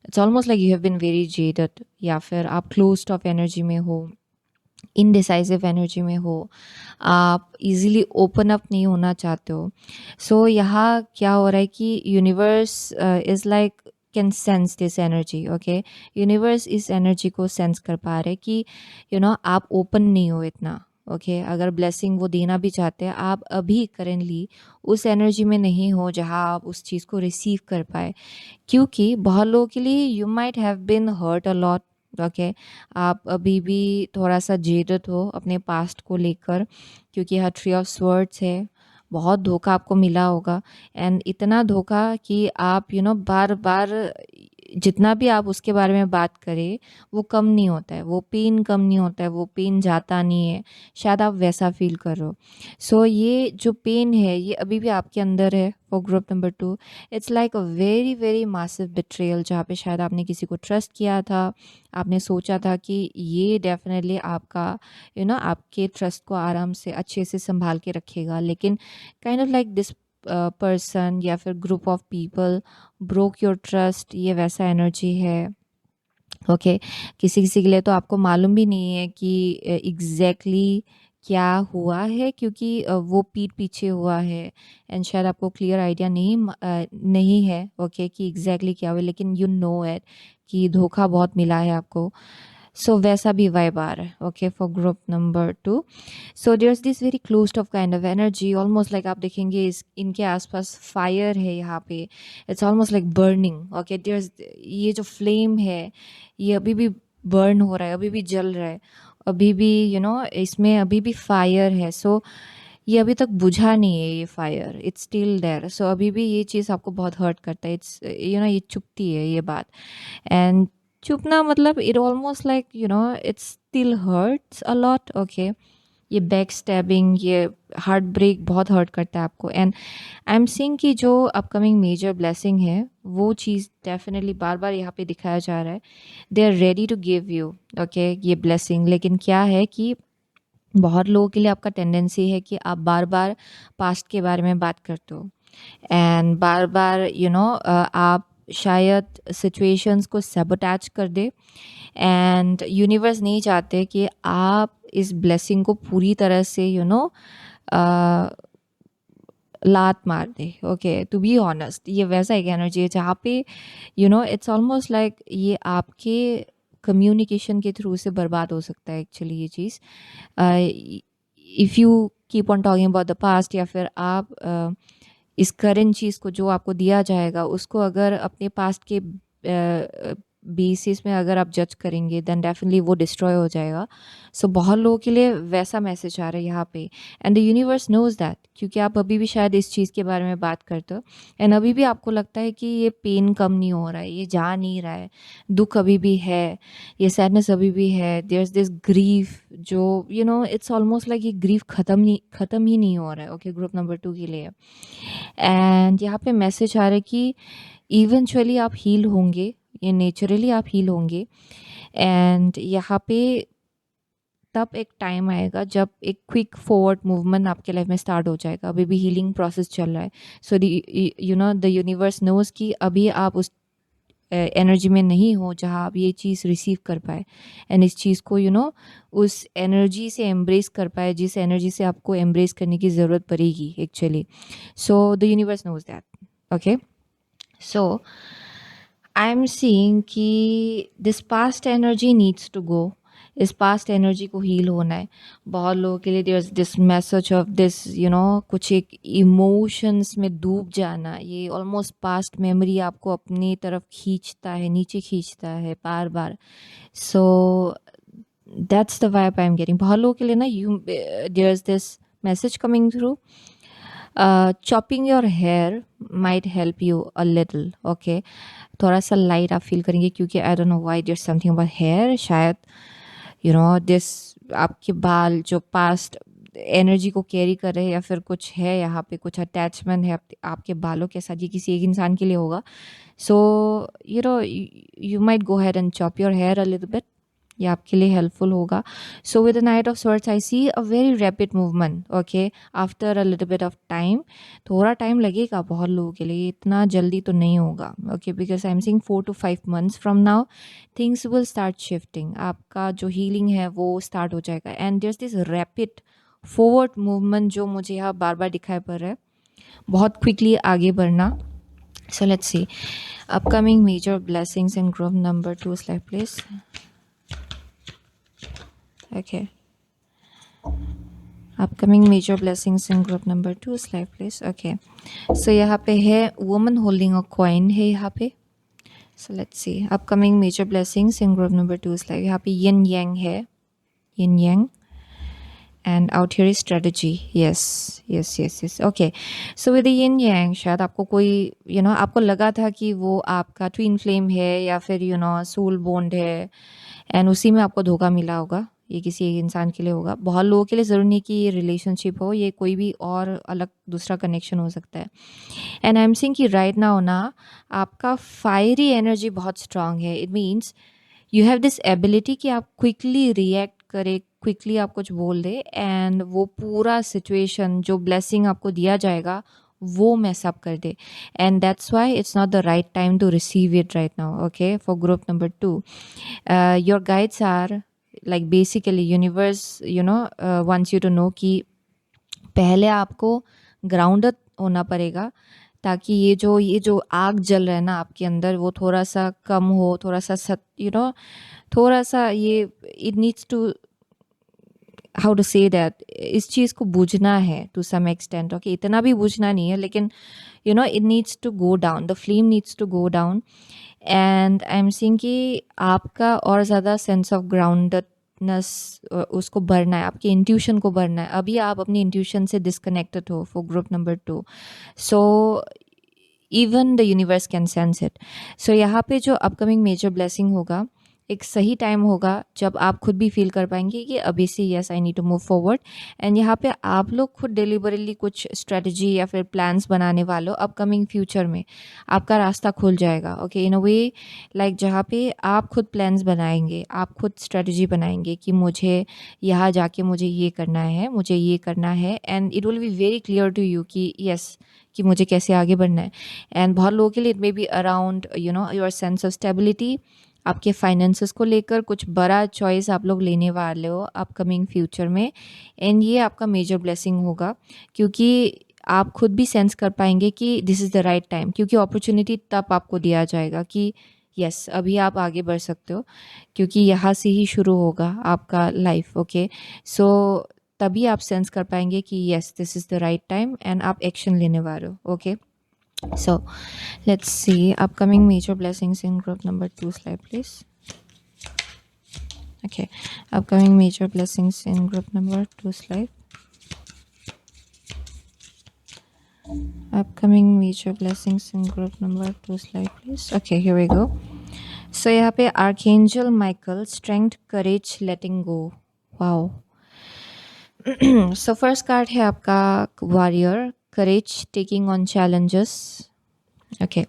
It's almost like you have been very jaded, या फिर आप closed off energy में हो, indecisive energy में हो, आप easily open up नहीं होना चाहते हो। So यहाँ क्या हो रहा है कि universe is like can sense this energy. Okay, universe इस energy को sense कर पा रहे कि आप open नहीं हो इतना। ओके, अगर ब्लेसिंग वो देना भी चाहते हैं, आप अभी करेंटली उस एनर्जी में नहीं हो जहाँ आप उस चीज़ को रिसीव कर पाए, क्योंकि बहुत लोगों के लिए you might have been hurt a lot. Okay, आप अभी भी थोड़ा सा जेदत हो अपने पास्ट को लेकर, क्योंकि यहाँ 3 ऑफ स्वर्ड्स है। बहुत धोखा आपको मिला होगा, एंड इतना धोखा कि आप बार बार जितना भी आप उसके बारे में बात करें वो कम नहीं होता है, वो पेन कम नहीं होता है, वो पेन जाता नहीं है। शायद आप वैसा फील कर रहे हो। सो ये जो पेन है ये अभी भी आपके अंदर है for group number 2। It's like a very very massive betrayal, जहाँ पे शायद आपने किसी को ट्रस्ट किया था, आपने सोचा था कि ये डेफिनेटली आपका आपके ट्रस्ट को आराम से अच्छे से संभाल के रखेगा, लेकिन kind of like this person या फिर group of people broke your trust, ये वैसा एनर्जी है। ओके, किसी किसी के लिए तो आपको मालूम भी नहीं है कि एग्जैक्टली क्या हुआ है, क्योंकि वो पीठ पीछे हुआ है, एंड शायद आपको क्लियर आइडिया नहीं है। ओके, कि एग्जैक्टली क्या हुआ, लेकिन यू नो इट कि धोखा बहुत मिला है आपको। सो वैसा भी वाइब आ रहा है। Okay, for group number 2। So there is this very closed off kind of energy, almost like आप देखेंगे इनके आसपास फायर है यहाँ पे। It's almost like burning. Okay, there ये जो फ्लेम है ये अभी भी बर्न हो रहा है, अभी भी जल रहा है, अभी भी इसमें अभी भी फायर है। सो ये अभी तक बुझा नहीं है ये फायर, इट्स स्टिल देयर। सो अभी भी ये चीज़ आपको बहुत हर्ट करता है। इट्स ये चुभती है ये बात, एंड चुपना मतलब it almost like it's still hurts a lot. Okay, ये बैक स्टैबिंग, ये हार्ट ब्रेक बहुत हर्ट करता है आपको। एंड आई एम सीइंग कि जो अपकमिंग मेजर ब्लेसिंग है वो चीज़ डेफिनेटली बार बार यहाँ पे दिखाया जा रहा है। They are ready to give you okay ये ब्लेसिंग, लेकिन क्या है कि बहुत लोगों के लिए आपका टेंडेंसी है कि आप बार बार पास्ट के बारे में बात करते हो, एंड बार बार आप शायद सिचुएशंस को सैबोटैज कर दे, एंड यूनिवर्स नहीं चाहते कि आप इस ब्लेसिंग को पूरी तरह से लात मार दे। ओके, टू बी ऑनेस्ट, ये वैसा एक एनर्जी है जहाँ पे इट्स ऑलमोस्ट लाइक ये आपके कम्युनिकेशन के थ्रू से बर्बाद हो सकता है एक्चुअली ये चीज़। If you keep on talking about the past, या फिर आप इस करंट चीज़ को जो आपको दिया जाएगा उसको अगर अपने पास्ट के बेसिस में अगर आप जज करेंगे, देन डेफिनेटली वो डिस्ट्रॉय हो जाएगा। सो बहुत लोगों के लिए वैसा मैसेज आ रहा है यहाँ पे, and the universe knows that, क्योंकि आप अभी भी शायद इस चीज़ के बारे में बात करते हो, एंड अभी भी आपको लगता है कि ये पेन कम नहीं हो रहा है, ये जा नहीं रहा है, दुख अभी भी है, ये सैडनेस अभी भी है, देयर इज़ दिस ग्रीफ जो इट्स ऑलमोस्ट लाइक ये ग्रीफ ख़त्म ही नहीं हो रहा है। ओके, ग्रुप नंबर 2 के लिए। एंड यहाँ पे मैसेज आ रहा है कि इवेंचुअली आप हील होंगे, ये नेचुरली आप हील होंगे, एंड यहाँ पे तब एक टाइम आएगा जब एक क्विक फॉरवर्ड मूवमेंट आपके लाइफ में स्टार्ट हो जाएगा। अभी भी हीलिंग प्रोसेस चल रहा है, सो द यूनिवर्स नोज कि अभी आप उस एनर्जी में नहीं हो जहाँ आप ये चीज़ रिसीव कर पाए, एंड इस चीज़ को उस एनर्जी से एम्ब्रेस कर पाए जिस एनर्जी से आपको एम्ब्रेस करने की ज़रूरत पड़ेगी actually. So the universe knows that. Okay, so I am seeing कि this past energy needs to go, इस पास्ट एनर्जी को हील होना है। बहुत लोगों के लिए there this message of this कुछ एक इमोशंस में डूब जाना, ये ऑलमोस्ट पास्ट मेमोरी आपको अपनी तरफ खींचता है, नीचे खींचता है बार बार। So that's the vibe I am getting. बहुत लोगों के लिए ना there is this message coming through, chopping your hair might help you a little. Okay, थोड़ा सा लाइट आप फील करेंगे, क्योंकि I don't know why there something about hair, शायद दिस आपके बाल जो पास्ट एनर्जी को कैरी कर रहे हैं, या फिर कुछ है यहाँ पे, कुछ अटैचमेंट है आपके बालों के साथ, ये किसी एक इंसान के लिए होगा। So you might go head and chop your hair a little bit, ये आपके लिए हेल्पफुल होगा। So with the knight of swords I see a very rapid movement. Okay, after a little bit of time, थोड़ा time लगेगा बहुत लोगों के लिए, इतना जल्दी तो नहीं होगा। Okay, because I am seeing 4 to 5 months from now things will start shifting, आपका जो हीलिंग है वो स्टार्ट हो जाएगा, and there is this rapid forward movement जो मुझे यहाँ बार बार दिखाई पड़ रहा है, बहुत क्विकली आगे बढ़ना। So let's see upcoming major blessings in group number 2 slide please. Okay. Upcoming major blessings in group number 2 slide please. Okay. So यहाँ पे है woman holding a coin है यहाँ पे. So let's see. Upcoming major blessings in group number 2 slide. यहाँ पे yin yang है. Yin yang. And out here is strategy. Yes. Yes, yes, yes. Okay. So with the yin yang, शायद आपको कोई आपको लगा था कि वो आपका twin flame है, या फिर soul bond है, एंड उसी में आपको धोखा मिला होगा। ये किसी एक इंसान के लिए होगा, बहुत लोगों के लिए ज़रूरी नहीं कि ये रिलेशनशिप हो, ये कोई भी और अलग दूसरा कनेक्शन हो सकता है। एंड आई एम सीइंग कि राइट नाउ ना आपका फायरी एनर्जी बहुत स्ट्रांग है। It means you have this ability कि आप क्विकली रिएक्ट करें, क्विकली आप कुछ बोल दे, एंड वो पूरा सिचुएशन जो ब्लेसिंग आपको दिया जाएगा वो मैस अप कर दे, and that's why it's not the right time to receive it right now. Okay, for group number 2 your guides are like basically universe wants you to know कि पहले आपको ग्राउंडेड होना पड़ेगा, ताकि ये जो आग जल रहा है ना आपके अंदर वो थोड़ा सा कम हो, थोड़ा सा थोड़ा सा ये it needs to how to say that, इस चीज़ को बुझना है टू सम एक्सटेंट। ओके, इतना भी बुझना नहीं है, लेकिन it needs to go down, the flame needs to go down, and I am seeing कि आपका और ज़्यादा सेंस ऑफ ग्राउंडेडनेस उसको बढ़ना है, आपके इंट्यूशन को बढ़ना है। अभी आप अपनी इंट्यूशन से डिस्कनेक्टेड हो for group number 2, so even the universe can sense it. So यहाँ पे जो अपकमिंग मेजर ब्लेसिंग होगा एक सही टाइम होगा जब आप खुद भी फ़ील कर पाएँगे कि अभी से yes I need to move forward. And यहाँ पे आप लोग खुद डिलिबरेटली कुछ स्ट्रेटजी या फिर प्लान्स बनाने वाले हो अपकमिंग फ्यूचर में, आपका रास्ता खुल जाएगा। ओके, इन अ वे लाइक जहाँ पे आप खुद प्लान्स बनाएँगे, आप खुद स्ट्रेटजी बनाएँगे कि मुझे यहाँ जाके मुझे ये करना है, मुझे ये करना है, and it will be very clear to you कि यस कि मुझे कैसे आगे बढ़ना है। एंड बहुत लोगों के लिए it may be around your sense of stability, आपके फाइनेंसेस को लेकर कुछ बड़ा चॉइस आप लोग लेने वाले हो अपकमिंग फ्यूचर में। एंड ये आपका मेजर ब्लेसिंग होगा क्योंकि आप खुद भी सेंस कर पाएंगे कि this is the right time, क्योंकि अपॉर्चुनिटी तब आपको दिया जाएगा कि यस अभी आप आगे बढ़ सकते हो, क्योंकि यहाँ से ही शुरू होगा आपका लाइफ। ओके, सो तभी आप सेंस कर पाएंगे कि yes this is the right time and आप एक्शन लेने वाले हो। Okay, so let's see upcoming major blessings in group number 2 slide please. Okay, upcoming major blessings in group number 2 slide. Upcoming major blessings in group number 2 slide please. Okay, here we go. So यहाँ पे Archangel Michael, strength, courage, letting go. Wow. So first card है आपका warrior, courage, taking on challenges. Okay,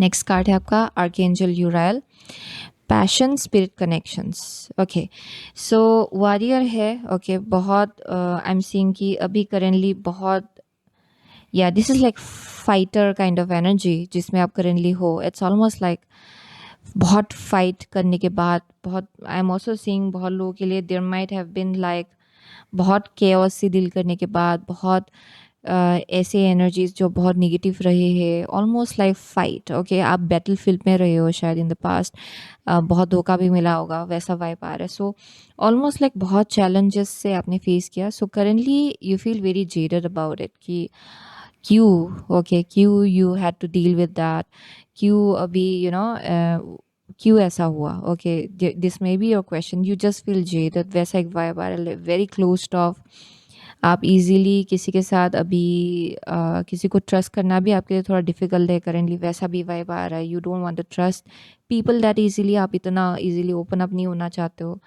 next card है आपका archangel Uriel, passion, spirit connections. Okay, so warrior है। Okay, बहुत I am seeing कि अभी करेंटली बहुत या this is like fighter kind of energy जिसमें आप करेंटली हो। इट्स ऑलमोस्ट लाइक बहुत फाइट करने के बाद, बहुत आई एम ऑल्सो सीइंग बहुत लोगों के लिए there might have been like बहुत केओस से डील करने के बाद, बहुत ऐसे एनर्जीज जो बहुत निगेटिव रहे हैं, ऑलमोस्ट लाइक फाइट। ओके, आप बैटल फील्ड में रहे हो शायद इन द पास्ट, बहुत धोखा भी मिला होगा, वैसा वाइब आ रहा है। सो ऑलमोस्ट लाइक बहुत चैलेंजेस से आपने फेस किया। So currently you feel very jaded about it कि क्यों, ओके क्यों you had to deal with that, क्यों अभी क्यों ऐसा हुआ। Okay, this may be your question, you just feel jaded, वैसा एक वाइब आ रहा है, वेरी क्लोज्ड ऑफ। आप इजीली किसी के साथ अभी किसी को ट्रस्ट करना भी आपके लिए थोड़ा डिफिकल्ट है करेंटली, वैसा भी वाइब आ रहा है। You don't want to trust people that easily, आप इतना इजीली ओपन अप नहीं होना चाहते हो।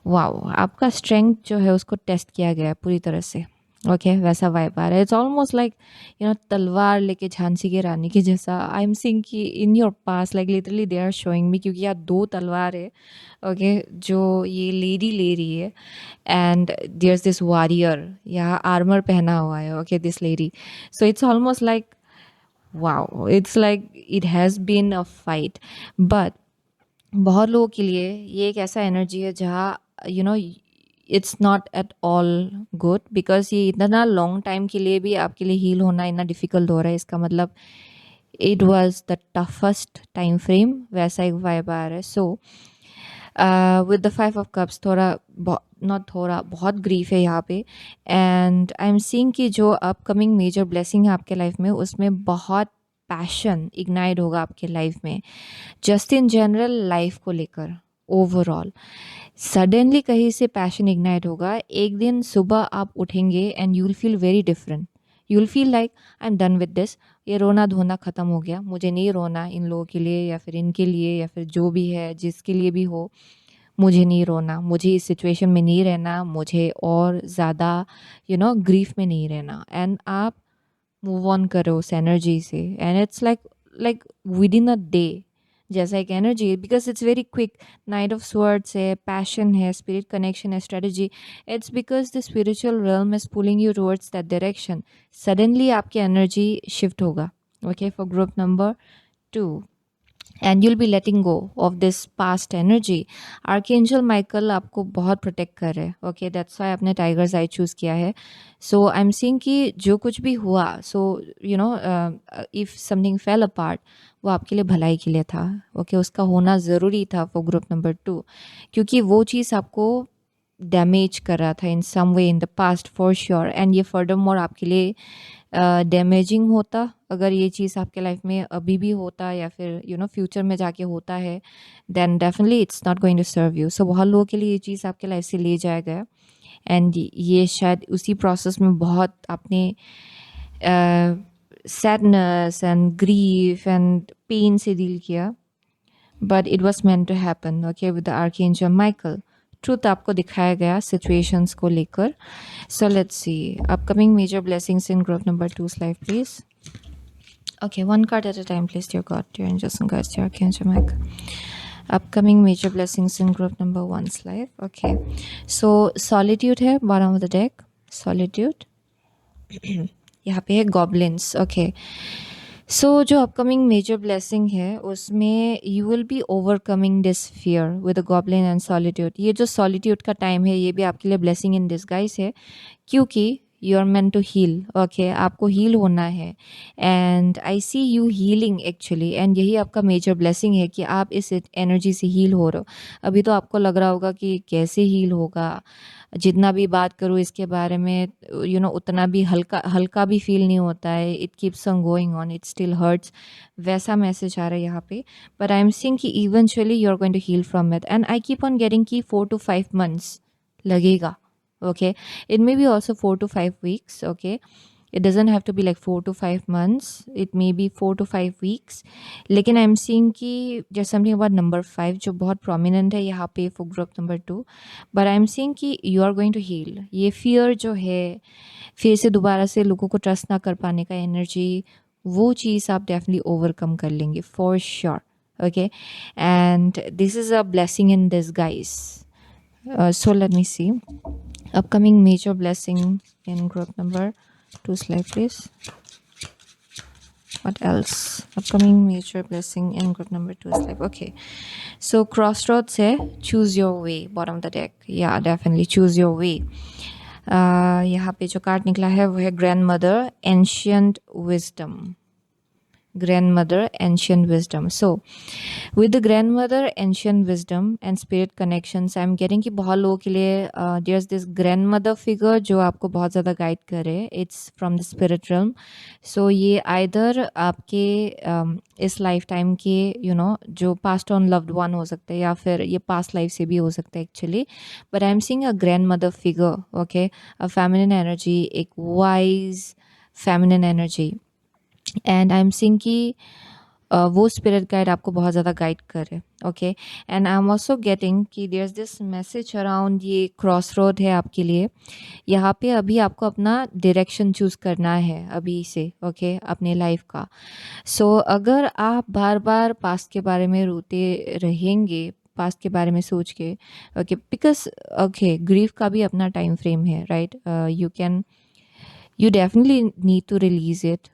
वाओ, आपका स्ट्रेंथ जो है उसको टेस्ट किया गया है पूरी तरह से। ओके, वैसा वाइब आ रहा है। इट्स ऑलमोस्ट लाइक तलवार लेके झांसी की रानी के जैसा आई एम सीइंग कि in your past like literally they are showing me, क्योंकि यहाँ 2 तलवार है। ओके, जो ये लेडी ले रही है एंड देयर दिस वॉरियर, यहाँ आर्मर पहना हुआ है। Okay, this lady, so it's almost like wow, it's like it has been a fight. But बहुत लोगों के लिए ये एक ऐसा एनर्जी है जहाँ it's not at all good, because ये इतना लॉन्ग टाइम के लिए भी आपके लिए हील होना इतना डिफ़िकल्ट हो रहा है। इसका मतलब it was the toughest time frame, वैसा एक वाइब आ रहा है। सो विद द 5 ऑफ कप्स थोड़ा नॉट थोड़ा बहुत ग्रीफ है यहाँ पे। एंड आई एम सीइंग कि जो अपकमिंग मेजर ब्लेसिंग है आपके लाइफ में, उसमें बहुत पैशन इग्नाइट होगा आपके लाइफ में, जस्ट इन जनरल लाइफ को लेकर ओवरऑल। सडनली कहीं से पैशन इग्नाइट होगा, एक दिन सुबह आप उठेंगे and you will feel very different. You will feel like I am done with this, ये रोना धोना ख़त्म हो गया, मुझे नहीं रोना इन लोगों के लिए या फिर इनके लिए या फिर जो भी है जिसके लिए भी हो, मुझे नहीं रोना, मुझे इस सिचुएशन में नहीं रहना, मुझे और ज़्यादा ग्रीफ में नहीं रहना। एंड आप मूव ऑन करो उस एनर्जी से, and it's like with in a day जैसा एक एनर्जी है, because it's very quick. Night of swords है, पैशन है, स्पिरिट कनेक्शन है, strategy. It's because the spiritual realm is pulling you towards that direction. Suddenly आपकी energy shift होगा। Okay, for group number 2, and you'll be letting go of this past energy. Archangel Michael आपको बहुत protect कर रहे हैं। Okay, that's why आपने tigers I choose किया है। सो आई एम सीइंग कि जो कुछ भी हुआ, so if something fail apart, वो आपके लिए भलाई के लिए था। ओके, उसका होना ज़रूरी था फॉर ग्रुप नंबर 2, क्योंकि वो चीज़ आपको डैमेज कर रहा था in some way in the past for sure. And ये फर्दर मोर आपके लिए डैमेजिंग होता अगर ये चीज़ आपके लाइफ में अभी भी होता या फिर फ्यूचर में जाके होता है, then definitely it's not going to serve you. So बहुत लोगों के लिए ये चीज़ आपके लाइफ से ले जाया गया, एंड ये शायद उसी प्रोसेस में बहुत आपने sadness and grief and pain से डील किया। but it was meant to happen, okay, with the Archangel Michael. Truth आपको दिखाया गया सिचुएशंस को लेकर. So let's see. Upcoming major blessings in group number 2's life, please. Okay, one card at a time, please, dear God, dear angels and guides, dear Archangel Michael. Upcoming major blessings in group number 1's life. Okay. So solitude है bottom of the deck. Solitude. यहाँ पे है goblins. Okay. सो जो upcoming major blessing है उसमें you will B overcoming this fear with goblin and solitude. ये जो solitude का टाइम है ये भी आपके लिए ब्लेसिंग इन डिस्गाइज है, क्योंकि you are meant to heal. Okay, आपको हील होना है and I see you healing actually, and यही आपका मेजर ब्लेसिंग है कि आप इस एनर्जी से हील हो रहे हो. अभी तो आपको लग रहा होगा कि कैसे हील होगा, जितना भी बात करूँ इसके बारे में उतना भी हल्का हल्का भी फील नहीं होता है. It keeps on going on, it still hurts, वैसा मैसेज आ रहा है यहाँ पे. बट आई एम सीइंग कि eventually you are going to heal from it, and I keep on getting कि 4 to 5 months लगेगा. Okay, it may be also 4 to 5 weeks. Okay, it doesn't have to be like 4 to 5 months, it may be 4 to 5 weeks. लेकिन आई am seeing कि there's something about number 5 जो बहुत prominent है यहाँ पे for group number 2. but I am seeing कि you are going to heal. ये fear जो है, फिर से दोबारा से लोगों को ट्रस्ट ना कर पाने का एनर्जी, वो चीज़ आप डेफिनेटली ओवरकम कर लेंगे for sure. Okay, and this is a blessing in disguise. So let me see. Upcoming major blessing in group number 2's life, please. What else? Upcoming major blessing in group number 2's life. Okay. So crossroads है, choose your way, bottom of the deck. Yeah, definitely choose your way. यहाँ पे जो card निकला है वो है grandmother, ancient wisdom. Grandmother, ancient wisdom. So with the grandmother, ancient wisdom and spirit connections, I'm getting कि बहुत लोगों के लिए there's this grandmother figure जो आपको बहुत ज़्यादा गाइड करे. It's from the spirit realm. So ये either आपके इस लाइफ टाइम के जो पास्ट ऑन लव्ड वन हो सकते हैं, या फिर ये पास्ट लाइफ से भी हो सकता है actually. But I am seeing a grandmother figure. Okay, a feminine energy, एक wise feminine energy. And I am seeing कि वो स्पिरिट गाइड आपको बहुत ज़्यादा गाइड करे. Okay, and I am also getting कि there is this message around ये cross road है आपके लिए. यहाँ पे अभी आपको अपना डायरेक्शन चूज़ करना है अभी से. ओके, अपने लाइफ का. सो अगर आप बार बार पास्ट के बारे में रोते रहेंगे, पास्ट के बारे में सोच के, ओके, बिकॉज ओके ग्रीफ का भी अपना टाइम फ्रेम है, right. You definitely need to release it.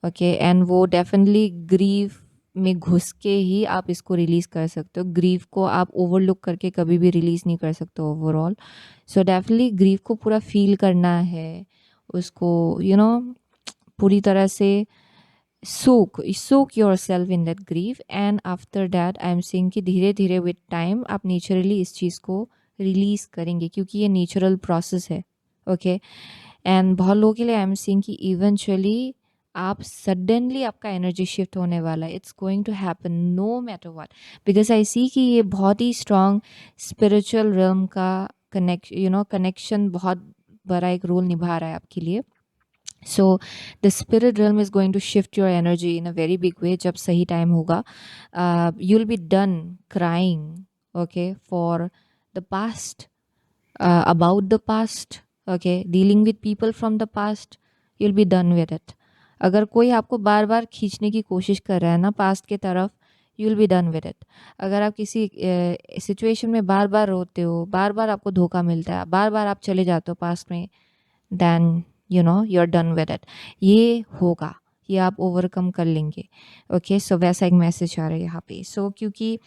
Okay, and वो डेफिनेटली ग्रीफ में घुस के ही आप इसको रिलीज़ कर सकते हो. ग्रीफ को आप ओवरलुक करके कभी भी रिलीज़ नहीं कर सकते ओवरऑल. सो डेफिनेटली ग्रीफ को पूरा फील करना है, उसको पूरी तरह से soak yourself in that grief. and after that I am seeing कि धीरे धीरे with time आप नेचुरली इस चीज़ को रिलीज़ करेंगे, क्योंकि ये नेचुरल प्रोसेस है. ओके, एंड बहुत लोगों के लिए आई एम सीइंग कि इवेंचुअली आप सडनली आपका एनर्जी शिफ्ट होने वाला है. It's going to happen no matter what, because I see कि ये बहुत ही स्ट्रॉन्ग स्पिरिचुअल रिल्म का कनेक्शन बहुत बड़ा एक रोल निभा रहा है आपके लिए. So the spirit realm is going to shift your energy in a very big way. जब सही टाइम होगा you will be done crying, okay, for the past, about the past, okay, dealing with people from the past. you'll be done with it. अगर कोई आपको बार बार खींचने की कोशिश कर रहा है ना पास्ट के तरफ, you will be done with it. अगर आप किसी सिचुएशन में बार बार रोते हो, बार बार आपको धोखा मिलता है, बार बार आप चले जाते हो पास्ट में, then you are done with it. ये होगा, ये आप ओवरकम कर लेंगे. ओके, सो वैसा एक मैसेज आ रहा है यहाँ पे. सो क्योंकि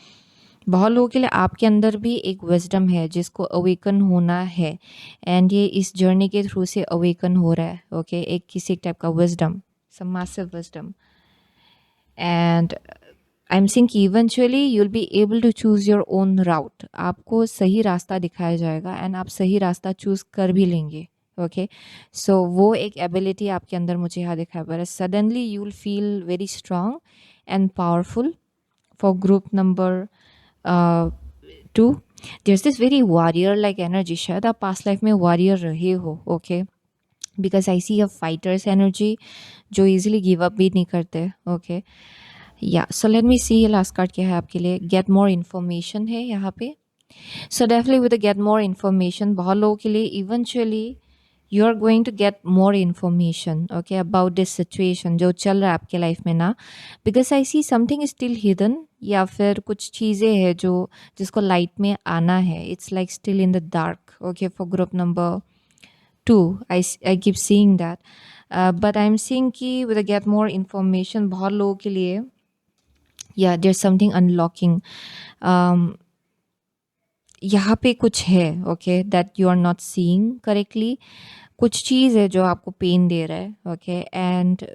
बहुत लोगों के लिए आपके अंदर भी एक विजडम है जिसको अवेकन होना है, एंड ये इस जर्नी के थ्रू से अवेकन हो रहा है. ओके, एक किसी टाइप का wisdom, some massive wisdom. and I'm saying eventually you'll be able to choose your own route. आपको सही रास्ता दिखाया जाएगा एंड आप सही रास्ता चूज कर भी लेंगे. ओके, सो वो एक एबिलिटी आपके अंदर मुझे यहाँ दिखाया पर suddenly you will feel very strong and powerful. For group number 2 there's this very warrior like energy. शायद आप पास्ट लाइफ में वॉरियर रहे हो. Okay, because I see a fighter's energy जो ईजिली गिव अप भी नहीं करते. ओके, या सो लेट मी सी, ये लास्ट कार्ड क्या है आपके लिए। गेट मोर इन्फॉर्मेशन है यहाँ पे। So definitely with get more information, बहुत लोगों के लिए eventually you are going to get more information okay about this situation जो चल रहा है आपके लाइफ में ना, because I see something still hidden, या फिर कुछ चीज़ें हैं जो जिसको लाइट में आना है। It's like still in the dark okay for group number 2। I keep seeing that, but I am seeing कि विद गेट मोर इन्फॉर्मेशन बहुत लोगों के लिए या देयर समथिंग अनलॉकिंग, यहाँ पे कुछ है okay that you are not seeing correctly. कुछ चीज़ है जो आपको पेन दे रहा है ओके, एंड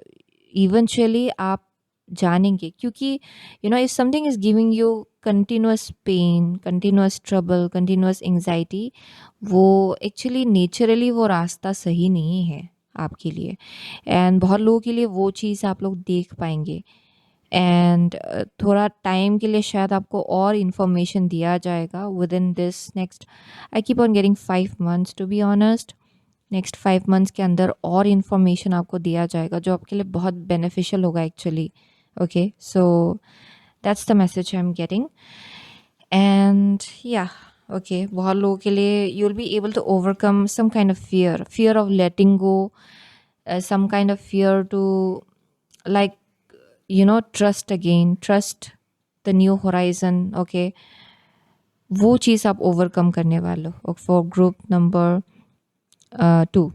इवेंचुअली आप जानेंगे, क्योंकि you know if something is giving you continuous pain, continuous trouble, continuous anxiety, वो एक्चुअली नेचुरली वो रास्ता सही नहीं है आपके लिए। एंड बहुत लोगों के लिए वो चीज़ आप लोग देख पाएंगे, एंड थोड़ा टाइम के लिए शायद आपको और इन्फॉर्मेशन दिया जाएगा with in this next, I keep on getting 5 months to be honest. Next 5 months के अंदर और इन्फॉर्मेशन आपको दिया जाएगा जो आपके लिए बहुत बेनिफिशियल होगा actually okay. So that's the message I am getting, and या ओके बहुत लोगों के लिए you will be able to overcome some kind of fear of letting go, some kind of fear to like trust again, trust the new horizon okay, वो चीज़ आप overcome करने वाले हो फॉर ग्रुप नंबर 2।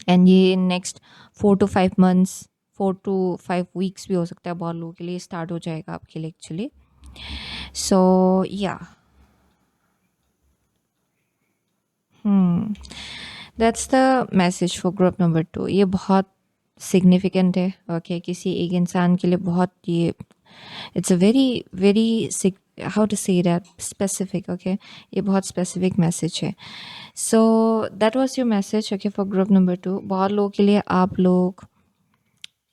एंड ये next 4 to 5 months, 4 to 5 weeks भी हो सकता है बहुत लोगों के लिए, स्टार्ट हो जाएगा आपके लिए एक्चुअली। सो या that's the message for group number 2। ये बहुत सिग्निफिकेंट है ओके किसी एक इंसान के लिए, बहुत ये it's a very very how to say that specific okay, ये बहुत स्पेसिफिक मैसेज है। So that was your message okay for group number 2। बहुत लोगों के लिए आप लोग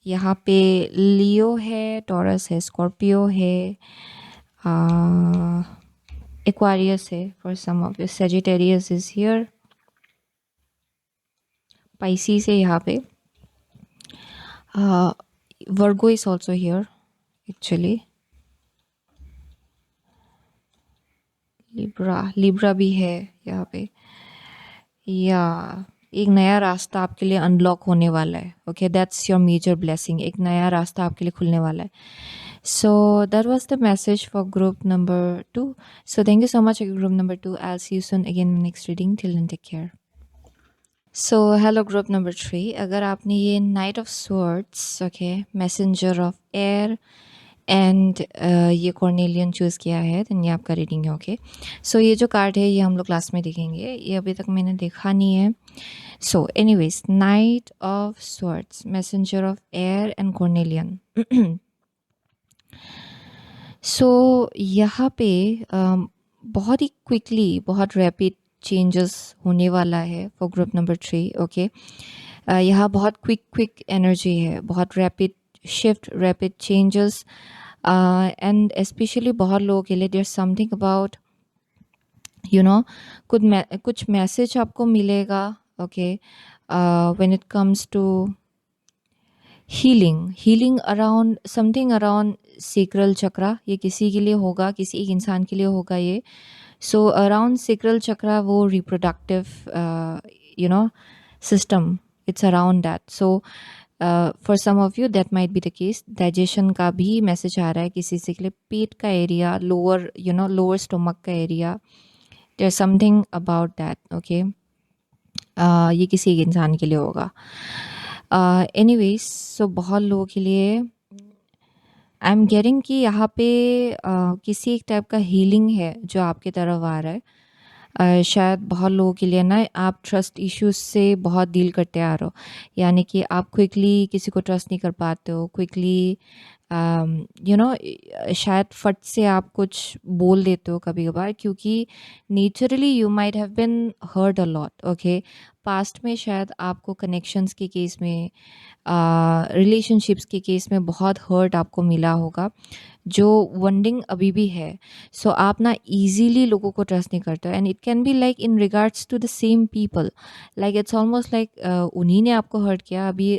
यहाँ पे लियो है, टॉरस है, स्कॉर्पियो है, एक्वारियस है for some of you, Sagittarius is here, Pisces है यहाँ पे, Virgo is also here actually, Libra भी है यहाँ पे। या एक नया रास्ता आपके लिए अनलॉक होने वाला है okay, that's your major blessing, एक नया रास्ता आपके लिए खुलने वाला है। So that was the message for group number 2। So thank you so much group number 2, I will see you soon again next reading, till then take care. So hello group number 3, अगर आपने ये knight of swords okay, messenger of air and ये carnelian choose किया है, तो ये आपका reading है ओके। सो ये जो कार्ड है ये हम लोग क्लास में देखेंगे, ये अभी तक मैंने देखा नहीं है। So anyways, knight of swords, messenger of air and carnelian. So यहाँ पे बहुत ही क्विकली बहुत रैपिड चेंजेस होने वाला है फॉर ग्रुप नंबर 3 ओके। यहाँ बहुत क्विक एनर्जी है, बहुत rapid shift, rapid changes, and specially बहुत लोगों के लिए देयर समथिंग अबाउट कुछ मैसेज आपको मिलेगा okay when it comes to healing around something around sacral chakra. ये किसी के लिए होगा, किसी एक इंसान के लिए होगा ये। सो अराउंड सेक्रल चक्रा, वो reproductive system, it's around that. So for some of you that might be the case, digestion का भी मैसेज आ रहा है किसी से के लिए, पेट का एरिया, लोअर स्टोमक का area, there something about that okay. ये किसी एक इंसान के लिए होगा। एनीवेज, सो बहुत लोगों के लिए आई एम गेटिंग कि यहाँ पे किसी एक टाइप का हीलिंग है जो आपकी तरफ आ रहा है। शायद बहुत लोगों के लिए ना, आप ट्रस्ट इश्यूज से बहुत डील करते आ रहे हो, यानी कि आप क्विकली किसी को ट्रस्ट नहीं कर पाते हो, क्विकली शायद फट से आप कुछ बोल देते हो कभी कभार, क्योंकि naturally you might have been hurt a lot okay. Past में शायद आपको कनेक्शंस के केस में, रिलेशनशिप्स के केस में बहुत हर्ट आपको मिला होगा, जो वंडिंग अभी भी है। सो आप ना इजीली लोगों को ट्रस्ट नहीं करते हो, and it can be like in regards to the same people, like it's almost like उन्हीं ने आपको हर्ट किया। अभी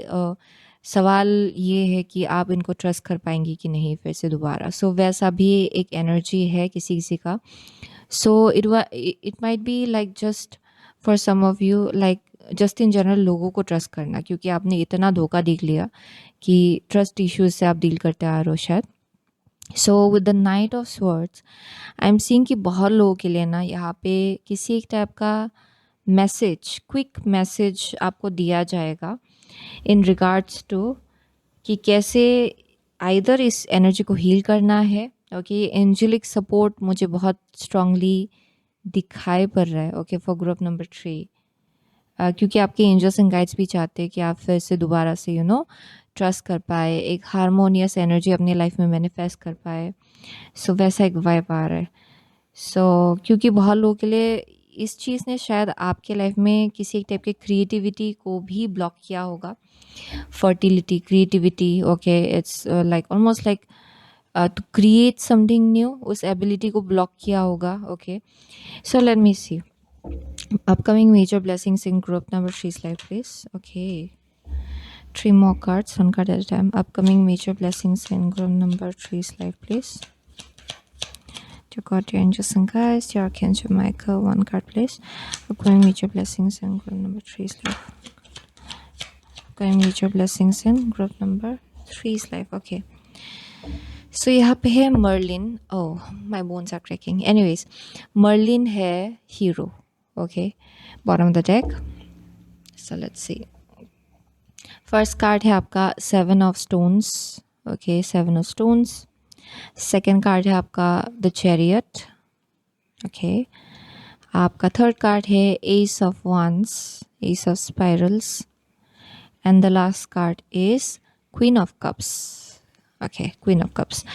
सवाल ये है कि आप इनको ट्रस्ट कर पाएंगी कि नहीं फिर से दोबारा। सो वैसा भी एक एनर्जी है किसी किसी का। So it might be like just for some of you, like just in general लोगों को ट्रस्ट करना, क्योंकि आपने इतना धोखा देख लिया कि ट्रस्ट इश्यूज से आप डील करते आ रहे हो शायद। सो with the knight of swords I am seeing कि बहुत लोगों के लिए ना यहाँ पे किसी एक टाइप का मैसेज, क्विक मैसेज आपको दिया जाएगा इन रिगार्ड्स टू कि कैसे आइदर इस एनर्जी को हील करना है। ओके, एंजेलिक सपोर्ट मुझे बहुत स्ट्रांगली दिखाई पड़ रहा है। ओके, फॉर ग्रुप नंबर 3, क्योंकि आपके एंजल्स एंड गाइड्स भी चाहते हैं कि आप फिर से दोबारा से ट्रस्ट कर पाए, एक हारमोनियस एनर्जी अपनी लाइफ में मैनिफेस्ट कर पाए। सो वैसा एक वाइब आ रहा है। सो क्योंकि बहुत लोगों के लिए इस चीज़ ने शायद आपके लाइफ में किसी एक टाइप के क्रिएटिविटी को भी ब्लॉक किया होगा। Fertility, creativity, okay, it's like almost like to create something new, उस एबिलिटी को ब्लॉक किया होगा। Okay, so let me see upcoming major blessings in group number 3 slide please. Okay, 3 more cards, 1 card at a time. Upcoming major blessings in group number 3 slide please. Dear God, dear angels and guides, dear Archangel Michael, 1 card please. Upcoming major blessings in group number 3 slide. Upcoming major blessings in group number 3 slide. Okay, so यहाँ पे है Merlin. oh my bones are cracking. Anyways, Merlin है hero. okay, bottom of the deck. So let's see, first card है आपका 7 of stones. okay, 7 of stones. second card है आपका the chariot. okay, आपका third card है ace of wands, ace of spirals, and the last card is queen of cups. okay, queen of cups.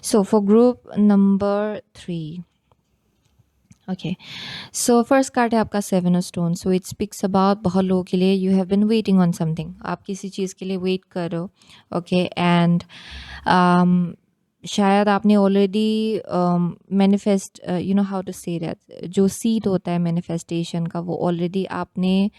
So for group number 3, okay, so first card है आपका 7 of stones. So it speaks about बहुत लोगों के लिए you have been waiting on something. आप किसी चीज़ के लिए वेट कर रहे हो। okay, and शायद आपने already manifest, you know how to say that, जो सीड होता है मैनिफेस्टेशन का, वो ऑलरेडी आपने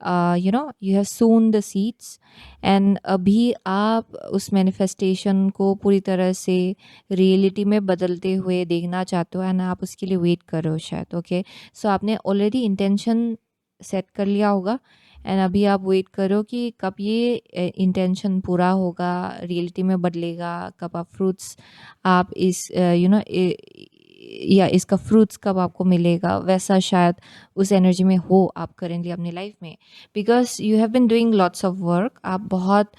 you have sown the seeds, and अभी आप उस मैनिफेस्टेशन को पूरी तरह से रियलिटी में बदलते हुए देखना चाहते हो, एंड आप उसके लिए वेट कर रहे हो शायद। ओके, सो आपने ऑलरेडी इंटेंशन सेट कर लिया होगा, एंड अभी आप वेट करो कि कब ये इंटेंशन पूरा होगा, रियलिटी में बदलेगा, कब आप फ्रूट्स आप इस या इसका फ्रूट्स कब आपको मिलेगा। वैसा शायद उस एनर्जी में हो आप करेंटली अपनी लाइफ में, because you have been doing lots of work. आप बहुत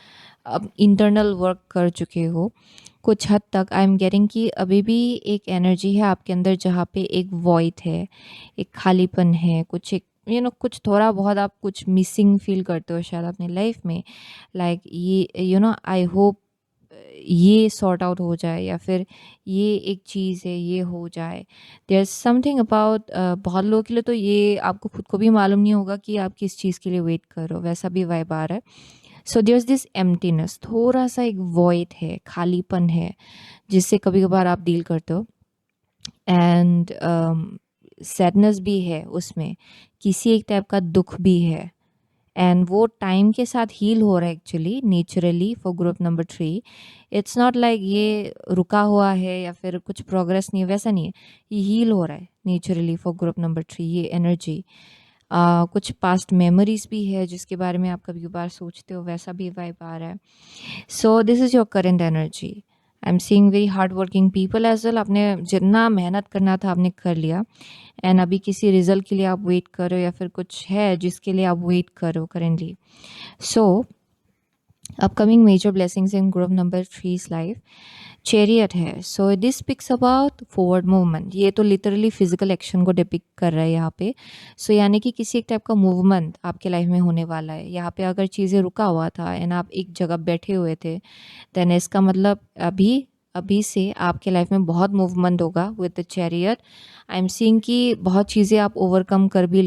इंटरनल वर्क कर चुके हो कुछ हद तक। आई एम गेटिंग कि अभी भी एक एनर्जी है आपके अंदर जहाँ पे एक वॉइड है, एक खालीपन है, कुछ एक कुछ थोड़ा बहुत आप कुछ मिसिंग फील करते हो शायद अपनी लाइफ में। लाइक ये आई होप ये सॉर्ट आउट हो जाए, या फिर ये एक चीज़ है ये हो जाए। देयर इज समथिंग अबाउट, बहुत लोगों के लिए तो ये आपको खुद को भी मालूम नहीं होगा कि आप किस चीज़ के लिए वेट करो, वैसा भी वाइब आ रहा है। So there is this emptiness, थोड़ा सा एक वॉइड है, खालीपन है, जिससे कभी कभार आप डील करते हो। एंड सैडनेस भी है उसमें, किसी एक टाइप का दुख भी है, एंड वो टाइम के साथ हील हो रहा है actually naturally for group number 3। It's not like ये रुका हुआ है या फिर कुछ प्रोग्रेस नहीं है, वैसा नहीं है, ये हील हो रहा है नेचुरली फॉर ग्रुप नंबर 3। ये एनर्जी कुछ पास्ट मेमोरीज भी है जिसके बारे में आप कभी कभार सोचते हो, वैसा भी वाइब आ रहा है। So this is your current energy. I am seeing very hard working people as well. आपने जितना मेहनत करना था आपने कर लिया, एंड अभी किसी रिजल्ट के लिए आप वेट करो, या फिर कुछ है जिसके लिए आप वेट करो currently. So upcoming major blessings in group number 3's life, chariot है। So this speaks about forward movement. ये तो लिटरली फिजिकल एक्शन को डिपिक्ट कर रहा है यहाँ पे। सो यानी कि किसी एक टाइप का मूवमेंट आपके लाइफ में होने वाला है। यहाँ पे अगर चीज़ें रुका हुआ था एंड आप एक जगह बैठे हुए थे, देन इसका मतलब अभी से आपके लाइफ में बहुत मूवमेंट होगा with the chariot. I am seeing कि बहुत चीज़ें आप ओवरकम कर भी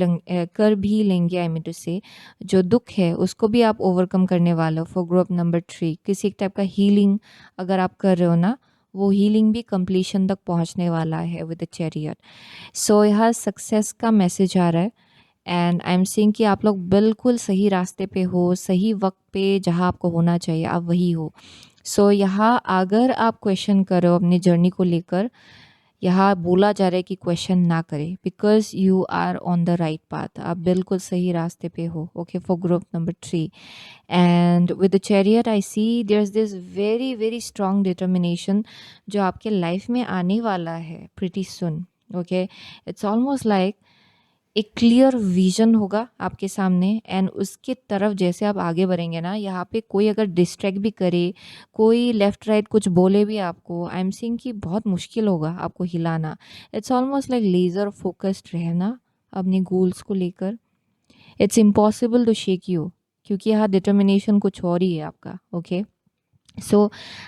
लेंगे। आई मीन टू से जो दुख है उसको भी आप ओवरकम करने वाले हो फॉर ग्रुप नंबर 3। किसी एक टाइप का हीलिंग अगर आप कर रहे हो ना, वो हीलिंग भी कंप्लीशन तक पहुंचने वाला है विद द चैरियट। सो यहाँ सक्सेस का मैसेज आ रहा है, एंड आई एम सीइंग कि आप लोग बिल्कुल सही रास्ते पे हो, सही वक्त पे जहाँ आपको होना चाहिए आप वही हो। सो यहाँ अगर आप क्वेश्चन करो अपनी जर्नी को लेकर, यहाँ बोला जा रहा है कि क्वेश्चन ना करें, because you are on the right path, आप बिल्कुल सही रास्ते पे हो। Okay, for group number 3, and with the chariot I see there is this very very strong determination जो आपके लाइफ में आने वाला है pretty soon. Okay, it's almost like एक क्लियर विजन होगा आपके सामने, एंड उसके तरफ जैसे आप आगे बढ़ेंगे ना, यहाँ पे कोई अगर डिस्ट्रैक्ट भी करे, कोई लेफ्ट राइट कुछ बोले भी आपको, आई एम सीइंग कि बहुत मुश्किल होगा आपको हिलाना। It's almost like laser focused रहना अपने गोल्स को लेकर। It's impossible to shake you, क्योंकि यहाँ डिटर्मिनेशन कुछ और ही है आपका। Okay, so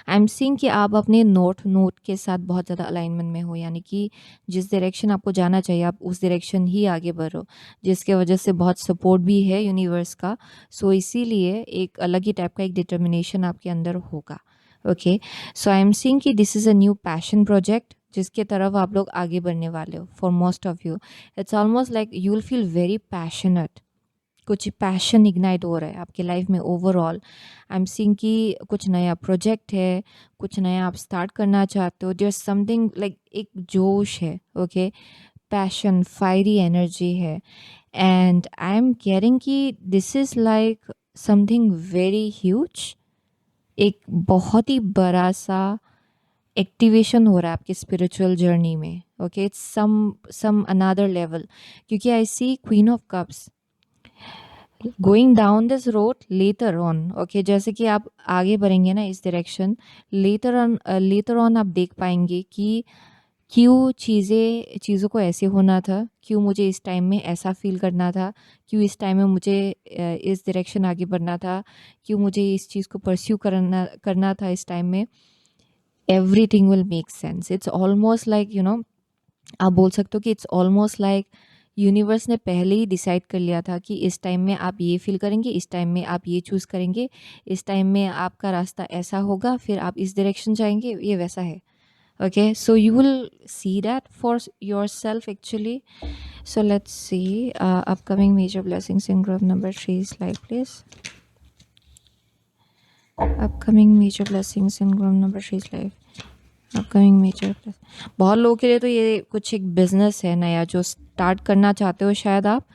I am seeing कि आप अपने नोट के साथ बहुत ज़्यादा अलाइनमेंट में हो, यानी कि जिस डायरेक्शन आपको जाना चाहिए आप उस डायरेक्शन ही आगे बढ़ो, जिसके वजह से बहुत सपोर्ट भी है यूनिवर्स का। सो इसीलिए एक अलग ही टाइप का एक डिटर्मिनेशन आपके अंदर होगा। Okay, so I am seeing कि this is a new passion project जिसके तरफ आप लोग आगे बढ़ने वाले हो। For most of you it's almost like you will feel very passionate, कुछ पैशन इग्नाइट हो रहा है आपके लाइफ में ओवरऑल। आई एम सीइंग कि कुछ नया प्रोजेक्ट है, कुछ नया आप स्टार्ट करना चाहते हो, देयर समथिंग लाइक एक जोश है। ओके, पैशन, फायरी एनर्जी है, एंड आई एम केयरिंग कि this is like something very huge, एक बहुत ही बड़ा सा एक्टिवेशन हो रहा है आपकी स्पिरिचुअल जर्नी में। Okay, it's some another level, क्योंकि I see queen of cups going down this road later on. Okay, जैसे कि आप आगे बढ़ेंगे ना इस डायरेक्शन, लेटर ऑन आप देख पाएंगे कि क्यों चीज़ों को ऐसे होना था, क्यों मुझे इस टाइम में ऐसा फील करना था, क्यों इस टाइम में मुझे इस डायरेक्शन आगे बढ़ना था, क्यों मुझे इस चीज़ को परस्यू करना था इस टाइम में। Everything will make sense. It's almost like आप बोल सकते हो कि इट्स ऑलमोस्ट लाइक यूनिवर्स ने पहले ही डिसाइड कर लिया था कि इस टाइम में आप ये फील करेंगे, इस टाइम में आप ये चूज़ करेंगे, इस टाइम में आपका रास्ता ऐसा होगा, फिर आप इस डायरेक्शन जाएंगे, ये वैसा है। Okay, so you will see that for yourself actually. So let's see upcoming major blessings in group number 3 slide please. Upcoming major blessings in group number 3 slide. Upcoming major plus, बहुत लोगों के लिए तो ये कुछ एक business है नया जो स्टार्ट करना चाहते हो शायद आप,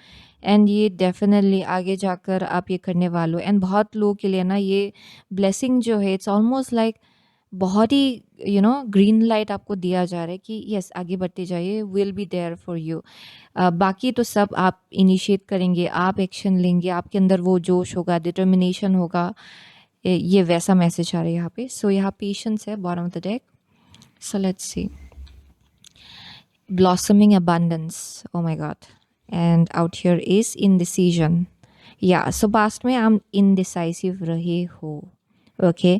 एंड ये डेफिनेटली आगे जाकर आप ये करने वाले हो। एंड बहुत लोगों के लिए ना ये ब्लेसिंग जो है इट्स ऑलमोस्ट लाइक बहुत ही ग्रीन लाइट आपको दिया जा रहा है कि यस आगे बढ़ते जाइए, will be there for you. बाकी तो सब आप इनिशिएट करेंगे, आप एक्शन लेंगे, आपके अंदर वो जोश होगा, डिटर्मिनेशन होगा। ये वैसा मैसेज आ रहा है यहाँ पे। सो यहाँ पेशेंस है bottom of the deck. So let's see. Blossoming abundance. Oh my God. And out here is indecision. Yeah. So past में आप indecisive रहे हो. Okay.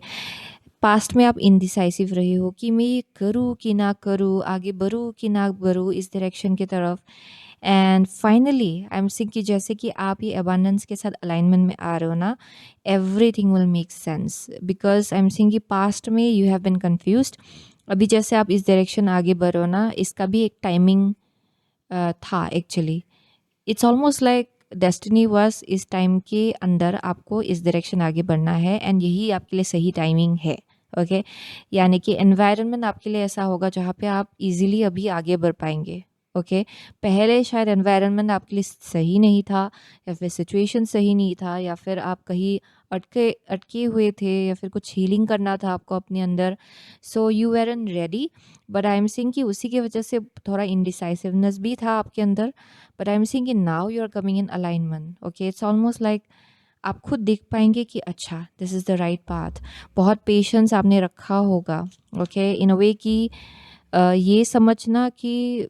पास्ट में आप इनडिसाइसिव रहे हो कि मैं ये करूँ कि ना करूँ, आगे बढ़ूँ कि ना बढ़ूँ इस डायरेक्शन की तरफ। And finally I am seeing कि जैसे कि आप ये अबांडेंस के साथ अलाइनमेंट में आ रहे हो ना, everything will make sense, because I am seeing कि पास्ट में यू हैव बिन कन्फ्यूज्ड। अभी जैसे आप इस डायरेक्शन आगे बढ़ रहे हो ना, इसका भी एक टाइमिंग था actually. It's almost like destiny was इस टाइम के अंदर आपको इस डायरेक्शन आगे बढ़ना है, एंड यही आपके लिए सही टाइमिंग है। ओके, यानी कि एनवायरनमेंट आपके लिए ऐसा होगा जहाँ पे आप इजीली अभी आगे बढ़ पाएंगे। ओके, पहले शायद एनवायरनमेंट आपके लिए सही नहीं था, या फिर सिचुएशन सही नहीं था, या फिर आप कहीं अटके हुए थे, या फिर कुछ हीलिंग करना था आपको अपने अंदर। So you were already, but I am seeing कि उसी की वजह से थोड़ा इनडिसाइसिवनेस भी था आपके अंदर। बट आई एम सीइंग कि now you are coming in alignment. Okay, it's almost like आप खुद देख पाएंगे कि अच्छा this is the right path. बहुत पेशेंस आपने रखा होगा। ओके, इन अ वे कि ये समझना कि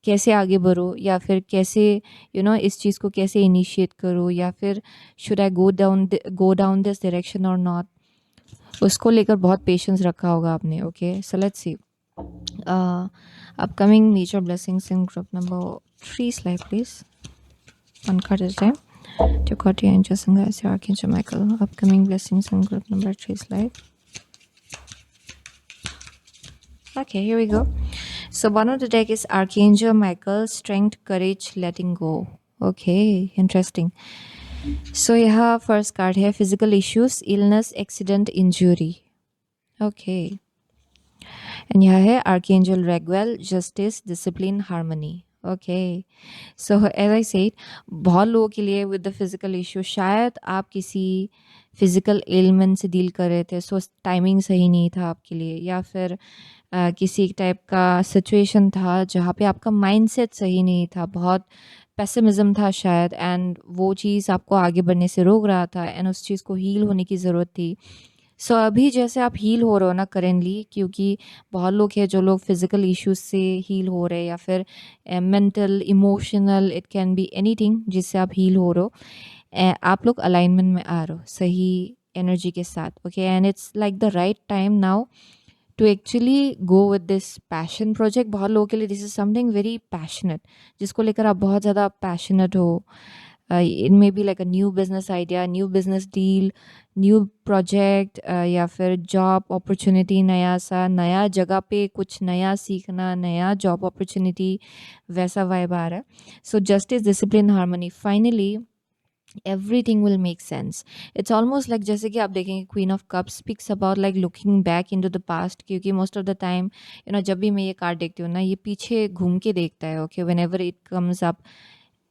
कैसे आगे बढ़ो, या फिर कैसे इस चीज़ को कैसे इनिशिएट करो, या फिर should I go down this direction और नॉट, उसको लेकर बहुत पेशेंस रखा होगा आपने। Okay, so let's see upcoming major blessings in group number 3 slide please. One card at a time. To Guardian Angels and Guides, Archangel Michael. Upcoming blessings in group number 3 slide. Okay, here we go. So one of the deck is Archangel Michael, Strength, Courage, Letting Go. Okay, interesting. So यहाँ first card है physical issues, illness, accident, injury. Okay, and यहाँ है archangel Raguel, justice, discipline, harmony. Okay, so as I said, बहुत लोगों के लिए with the physical issue, शायद आप किसी फिजिकल एलिमेंट से डील कर रहे थे, सो टाइमिंग सही नहीं था आपके लिए, या फिर किसी टाइप का सिचुएशन था जहाँ पे आपका माइंडसेट सही नहीं था, बहुत पेसिमिज्म था शायद, एंड वो चीज़ आपको आगे बढ़ने से रोक रहा था, एंड उस चीज़ को हील होने की ज़रूरत थी। सो अभी जैसे आप हील हो रहे हो ना करेंटली, क्योंकि बहुत लोग हैं जो लोग फिजिकल इश्यूज से हील हो रहे हैं, या फिर mental, emotional, it can be anything जिससे आप हील हो रहे हो, आप लोग अलाइनमेंट में आ रहे हो सही एनर्जी के साथ। Okay, and it's like the right time now to actually go with this passion project. बहुत लोगों के लिए this is something very passionate, जिसको लेकर आप बहुत ज़्यादा पैशनेट हो। It may be like a new business idea, new business deal, new project, या फिर जॉब अपॉर्चुनिटी, नया सा, नया जगह पे कुछ नया सीखना, नया जॉब अपॉर्चुनिटी, वैसा वाइब आ रहा है। So justice, discipline, harmony, finally everything will make sense. It's almost like जैसे कि आप देखेंगे queen of cups speaks about like looking back into the past, क्योंकि मोस्ट ऑफ द टाइम जब भी मैं ये कार्ड देखती हूँ ना, ये पीछे घूम के देखता है। Okay, when ever it comes up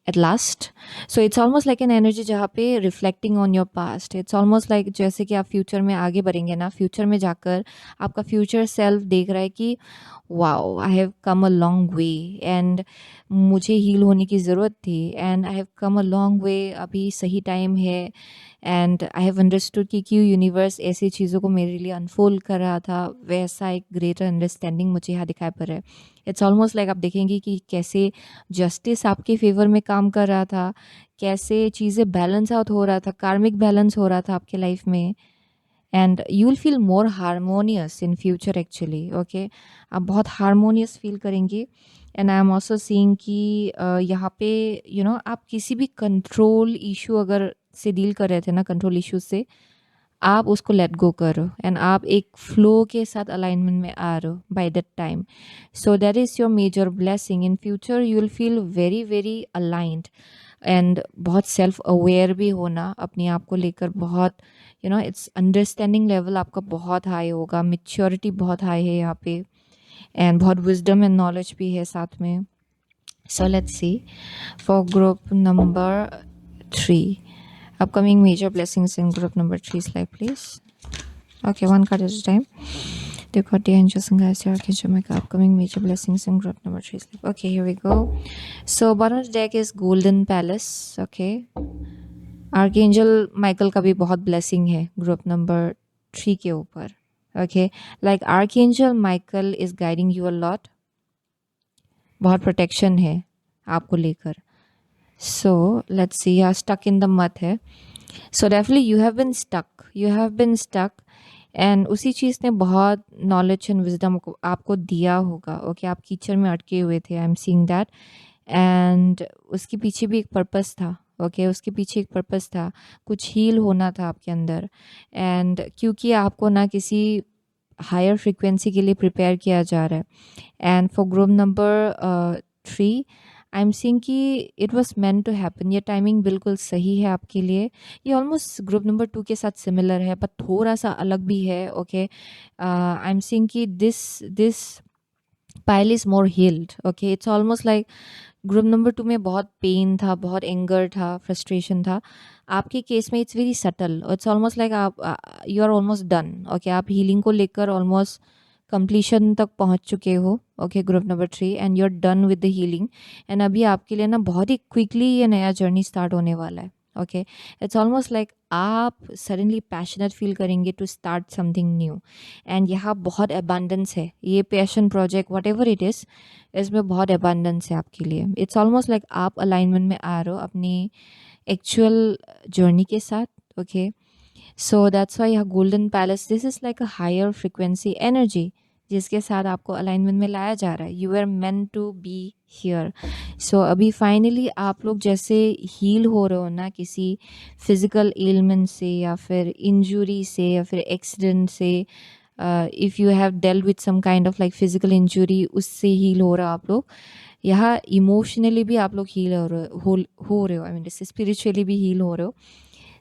at last, so it's almost like an energy जहाँ पे reflecting on your past, it's almost like जैसे कि आप फ्यूचर में आगे बढ़ेंगे ना, फ्यूचर में जाकर आपका फ्यूचर सेल्फ देख रहा है कि wow, I have come a long way, and मुझे हील होने की ज़रूरत थी, and I have come a long way, अभी सही टाइम है, एंड आई हैव अंडरस्टूड कि क्यों यूनिवर्स ऐसी चीज़ों को मेरे लिए अनफोल्ड कर रहा था, वैसा एक ग्रेटर अंडरस्टैंडिंग मुझे यहाँ दिखाई पड़ रहा है। इट्स ऑलमोस्ट लाइक आप देखेंगे कि कैसे जस्टिस आपके फेवर में काम कर रहा था, कैसे चीज़ें बैलेंस आउट हो रहा था, कार्मिक बैलेंस हो रहा था आपके लाइफ में, and you will feel more harmonious in future actually. Okay, आप बहुत हारमोनियस फील करेंगे। And I am also seeing कि यहाँ पे आप किसी भी कंट्रोल इशू अगर से डील कर रहे थे ना, कंट्रोल इशू से, आप उसको लेट गो करो, एंड आप एक फ्लो के साथ अलाइनमेंट में आ रहे हो by that time. So that is your major blessing. In future you will feel very very aligned, and बहुत सेल्फ अवेयर भी होना अपने आप को लेकर, बहुत इट्स अंडरस्टैंडिंग लेवल आपका बहुत हाई होगा, मेच्योरिटी बहुत हाई है यहाँ पे, एंड बहुत विजडम एंड नॉलेज भी है साथ में। सो let's C for group number 3, upcoming major blessings in group number 3's life, please. Okay, one card at a time. The got the angels and guys, Archangel Michael, upcoming major blessings in group number 3's life. Okay, here we go. So bottom of the deck is Golden Palace. Okay, Archangel Michael का भी बहुत blessing है group number 3 के ऊपर. Okay, like Archangel Michael is guiding you a lot. बहुत protection है आपको लेकर. So let's see, यहाँ stuck in the mud है. So definitely you have been stuck and उसी चीज़ ने बहुत knowledge and wisdom को आपको दिया होगा। ओके, आप कीचड़ में अटके हुए थे, आई एम सीइंग दैट, एंड उसके पीछे भी एक पर्पस था। ओके, उसके पीछे एक पर्पस था, कुछ हील होना था आपके अंदर, एंड क्योंकि आपको ना किसी हायर फ्रिक्वेंसी के लिए प्रिपेयर किया जा रहा है। And for group number 3 I am seeing कि it was meant to happen, ये टाइमिंग बिल्कुल सही है आपके लिए। ये ऑलमोस्ट ग्रुप नंबर 2 के साथ सिमिलर है, पर थोड़ा सा अलग भी है। ओके, आई एम सीइंग कि this pile is more healed. Okay, it's almost like group number 2 में बहुत पेन था, बहुत एंगर था, फ्रस्ट्रेशन था। आपके केस में it's very subtle, it's almost like आप you are almost done. Okay, आप हीलिंग को लेकर ऑलमोस्ट कंप्लीशन तक पहुंच चुके हो। Okay, group number 3 and you are done with the healing, and अभी आपके लिए ना बहुत ही क्विकली ये नया जर्नी स्टार्ट होने वाला है। ओके, इट्स ऑलमोस्ट लाइक आप सडनली पैशनेट फील करेंगे to start something new, and यहाँ बहुत अबंडेंस है। ये passion project whatever it is, इसमें बहुत अबंडेंस है आपके लिए। इट्स ऑलमोस्ट लाइक आप अलाइनमेंट में आ रहे हो अपनी एक्चुअल जर्नी के साथ। ओके, सो दैट्स वाई यहाँ golden palace, this is like a higher frequency energy जिसके साथ आपको अलाइनमेंट में लाया जा रहा है। You are meant to be here. So अभी फाइनली आप लोग जैसे हील हो रहे हो ना किसी फिजिकल एलिमेंट से, या फिर इंजरी से, या फिर एक्सीडेंट से, if you have dealt with some kind of like physical injury, उससे हील हो रहा आप लोग, यहाँ इमोशनली भी आप लोग हील हो रहे हो, आई मीन जैसे स्पिरिचुअली भी हील हो रहे हो.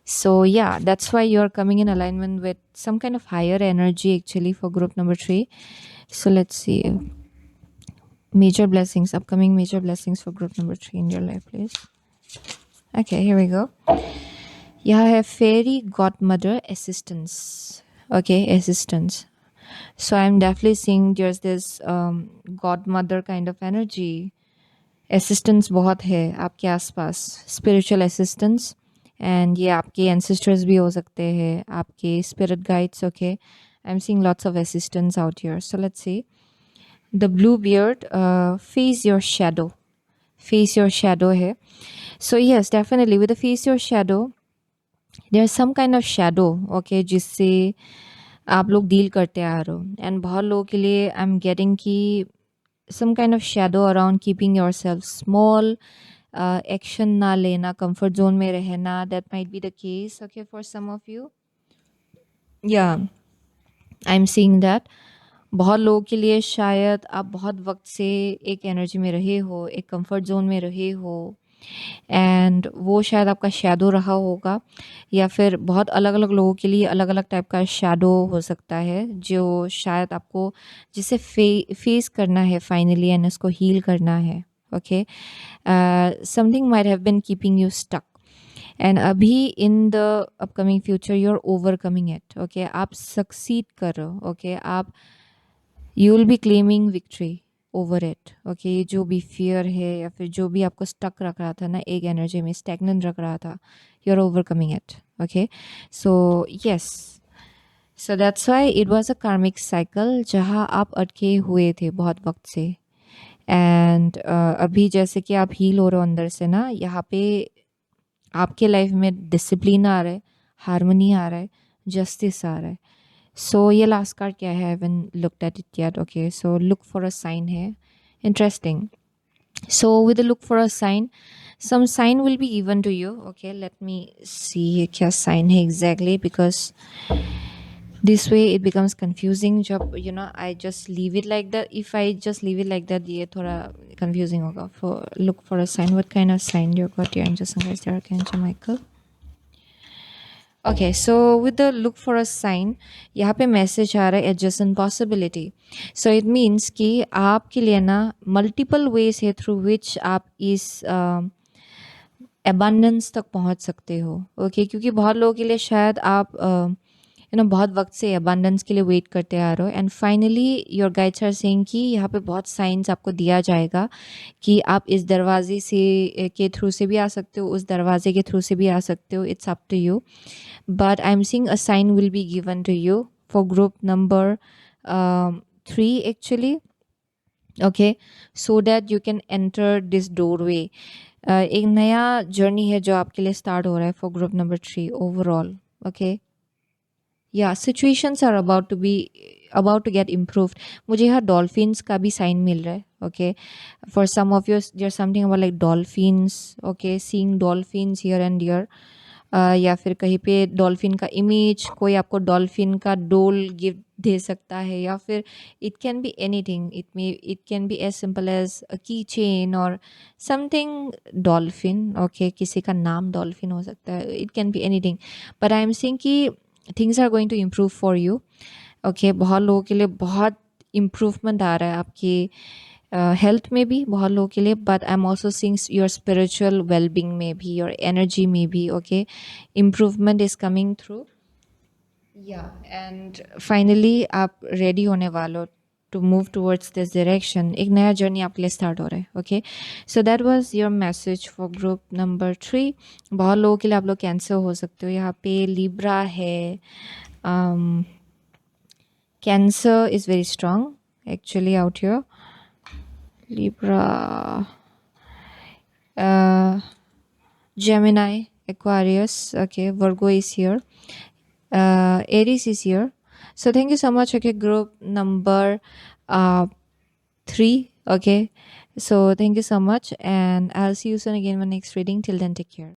So yeah, that's why you're coming in alignment with some kind of higher energy actually for group number 3. So let's see. Major blessings, upcoming major blessings for group number 3 in your life, please. Okay, here we go. Yeah, I have fairy godmother assistance. Okay, assistance. So I'm definitely seeing there's this godmother kind of energy. Assistance बहुत है आपके आसपास, spiritual assistance. And ये आपके ancestors भी हो सकते हैं, आपके spirit guides. Okay, I'm seeing lots of assistance out here. So let's see. The blue beard, face your shadow. Face your shadow है. So yes, definitely with the face your shadow, there's some kind of shadow, okay, जिससे आप लोग deal करते आ रहे हो. And बहुत लोगों के लिए आई एम गेटिंग कि some kind of shadow around keeping yourself small, action ना लेना, comfort zone में रहना. That might be the case, okay, for some of you. Yeah, I'm seeing that. बहुत लोगों के लिए शायद आप बहुत वक्त से एक एनर्जी में रहे हो, एक कंफर्ट जोन में रहे हो, एंड वो शायद आपका शैडो रहा होगा, या फिर बहुत अलग अलग लोगों के लिए अलग अलग टाइप का शैडो हो सकता है जो शायद आपको जिसे फेस करना है फाइनली एंड इसको हील करना है. Okay, something might have been keeping you stuck and अभी in the upcoming future you are overcoming it. Okay, आप सक्सीड कर रहे हो. ओके, आप you will be claiming victory over it. Okay, ये जो भी फियर है या फिर जो भी आपको स्टक रख रहा था ना, एक एनर्जी में स्टैग्नेंट रख रहा था, you are overcoming it. Okay, so yes, so that's why it was a karmic cycle जहाँ आप अटके हुए थे बहुत वक्त से. एंड अभी जैसे कि आप हील हो रहे हो अंदर से ना, यहाँ पे आपके लाइफ में डिसिप्लिन आ रहा है, हारमोनी आ रहा है, जस्टिस आ रहा है. So ये last card क्या है? I haven't looked at it yet. Okay, so look for a sign here. Interesting. So with the look for a sign, some sign will be given to you. Okay, let me see क्या sign है exactly, because this way it becomes confusing. जब I just leave it like that. If I just leave it like that, ये थोड़ा confusing होगा. For look for a sign. What kind of sign you got here? Angels and guides, there, Archangel Michael. Okay, so with the look for a sign, यहाँ पे message आ रहा है adjacent possibility. So it means कि आपके लिए ना multiple ways है through which आप इस abundance तक पहुँच सकते हो. Okay, क्योंकि बहुत लोगों के लिए शायद आप बहुत वक्त से abundance के लिए वेट करते आ रहे हो, and finally your guides are saying कि यहाँ पे बहुत साइंस आपको दिया जाएगा कि आप इस दरवाजे से के थ्रू से भी आ सकते हो, उस दरवाजे के थ्रू से भी आ सकते हो. It's up to you. But I'm seeing a sign will be given to you for group number 3 actually. Okay, so that you can enter this doorway. एक नया जर्नी है जो आपके लिए स्टार्ट हो रहा है for group number 3 overall. Okay, yeah, situations are about to get improved. मुझे यहाँ dolphins का भी sign मिल रहा है. Okay, for some of you there's something about like dolphins. Okay, seeing dolphins here and here. या फिर कहीं पे डॉल्फिन का इमेज, कोई आपको डॉल्फिन का डोल गिफ्ट दे सकता है, या फिर it can be anything. It can be as simple as a key chain और समथिंग डॉल्फिन. ओके, किसी का नाम डॉल्फिन हो सकता है. It can be anything, but I am saying कि things are going to improve for you. Okay, बहुत लोगों के लिए बहुत इम्प्रूवमेंट आ रहा है आपकी हेल्थ में भी, बहुत लोगों के लिए, but I am also seeing your spiritual wellbeing में भी, योर एनर्जी में भी. Okay, improvement is coming through. या एंड फाइनली आप रेडी होने वाले हो to move towards this direction. एक नया जर्नी आपके लिए स्टार्ट हो रहा है. Okay, so that was your message for group number 3. बहुत लोगों के लिए आप लोग कैंसर हो सकते हो. यहाँ पे लिब्रा है. Cancer is very strong actually out here. Libra, Gemini, Aquarius, okay, Virgo is here, Aries is here. So thank you so much. Okay, group number 3. Okay, so thank you so much, and I'll see you soon again in my next reading. Till then, take care.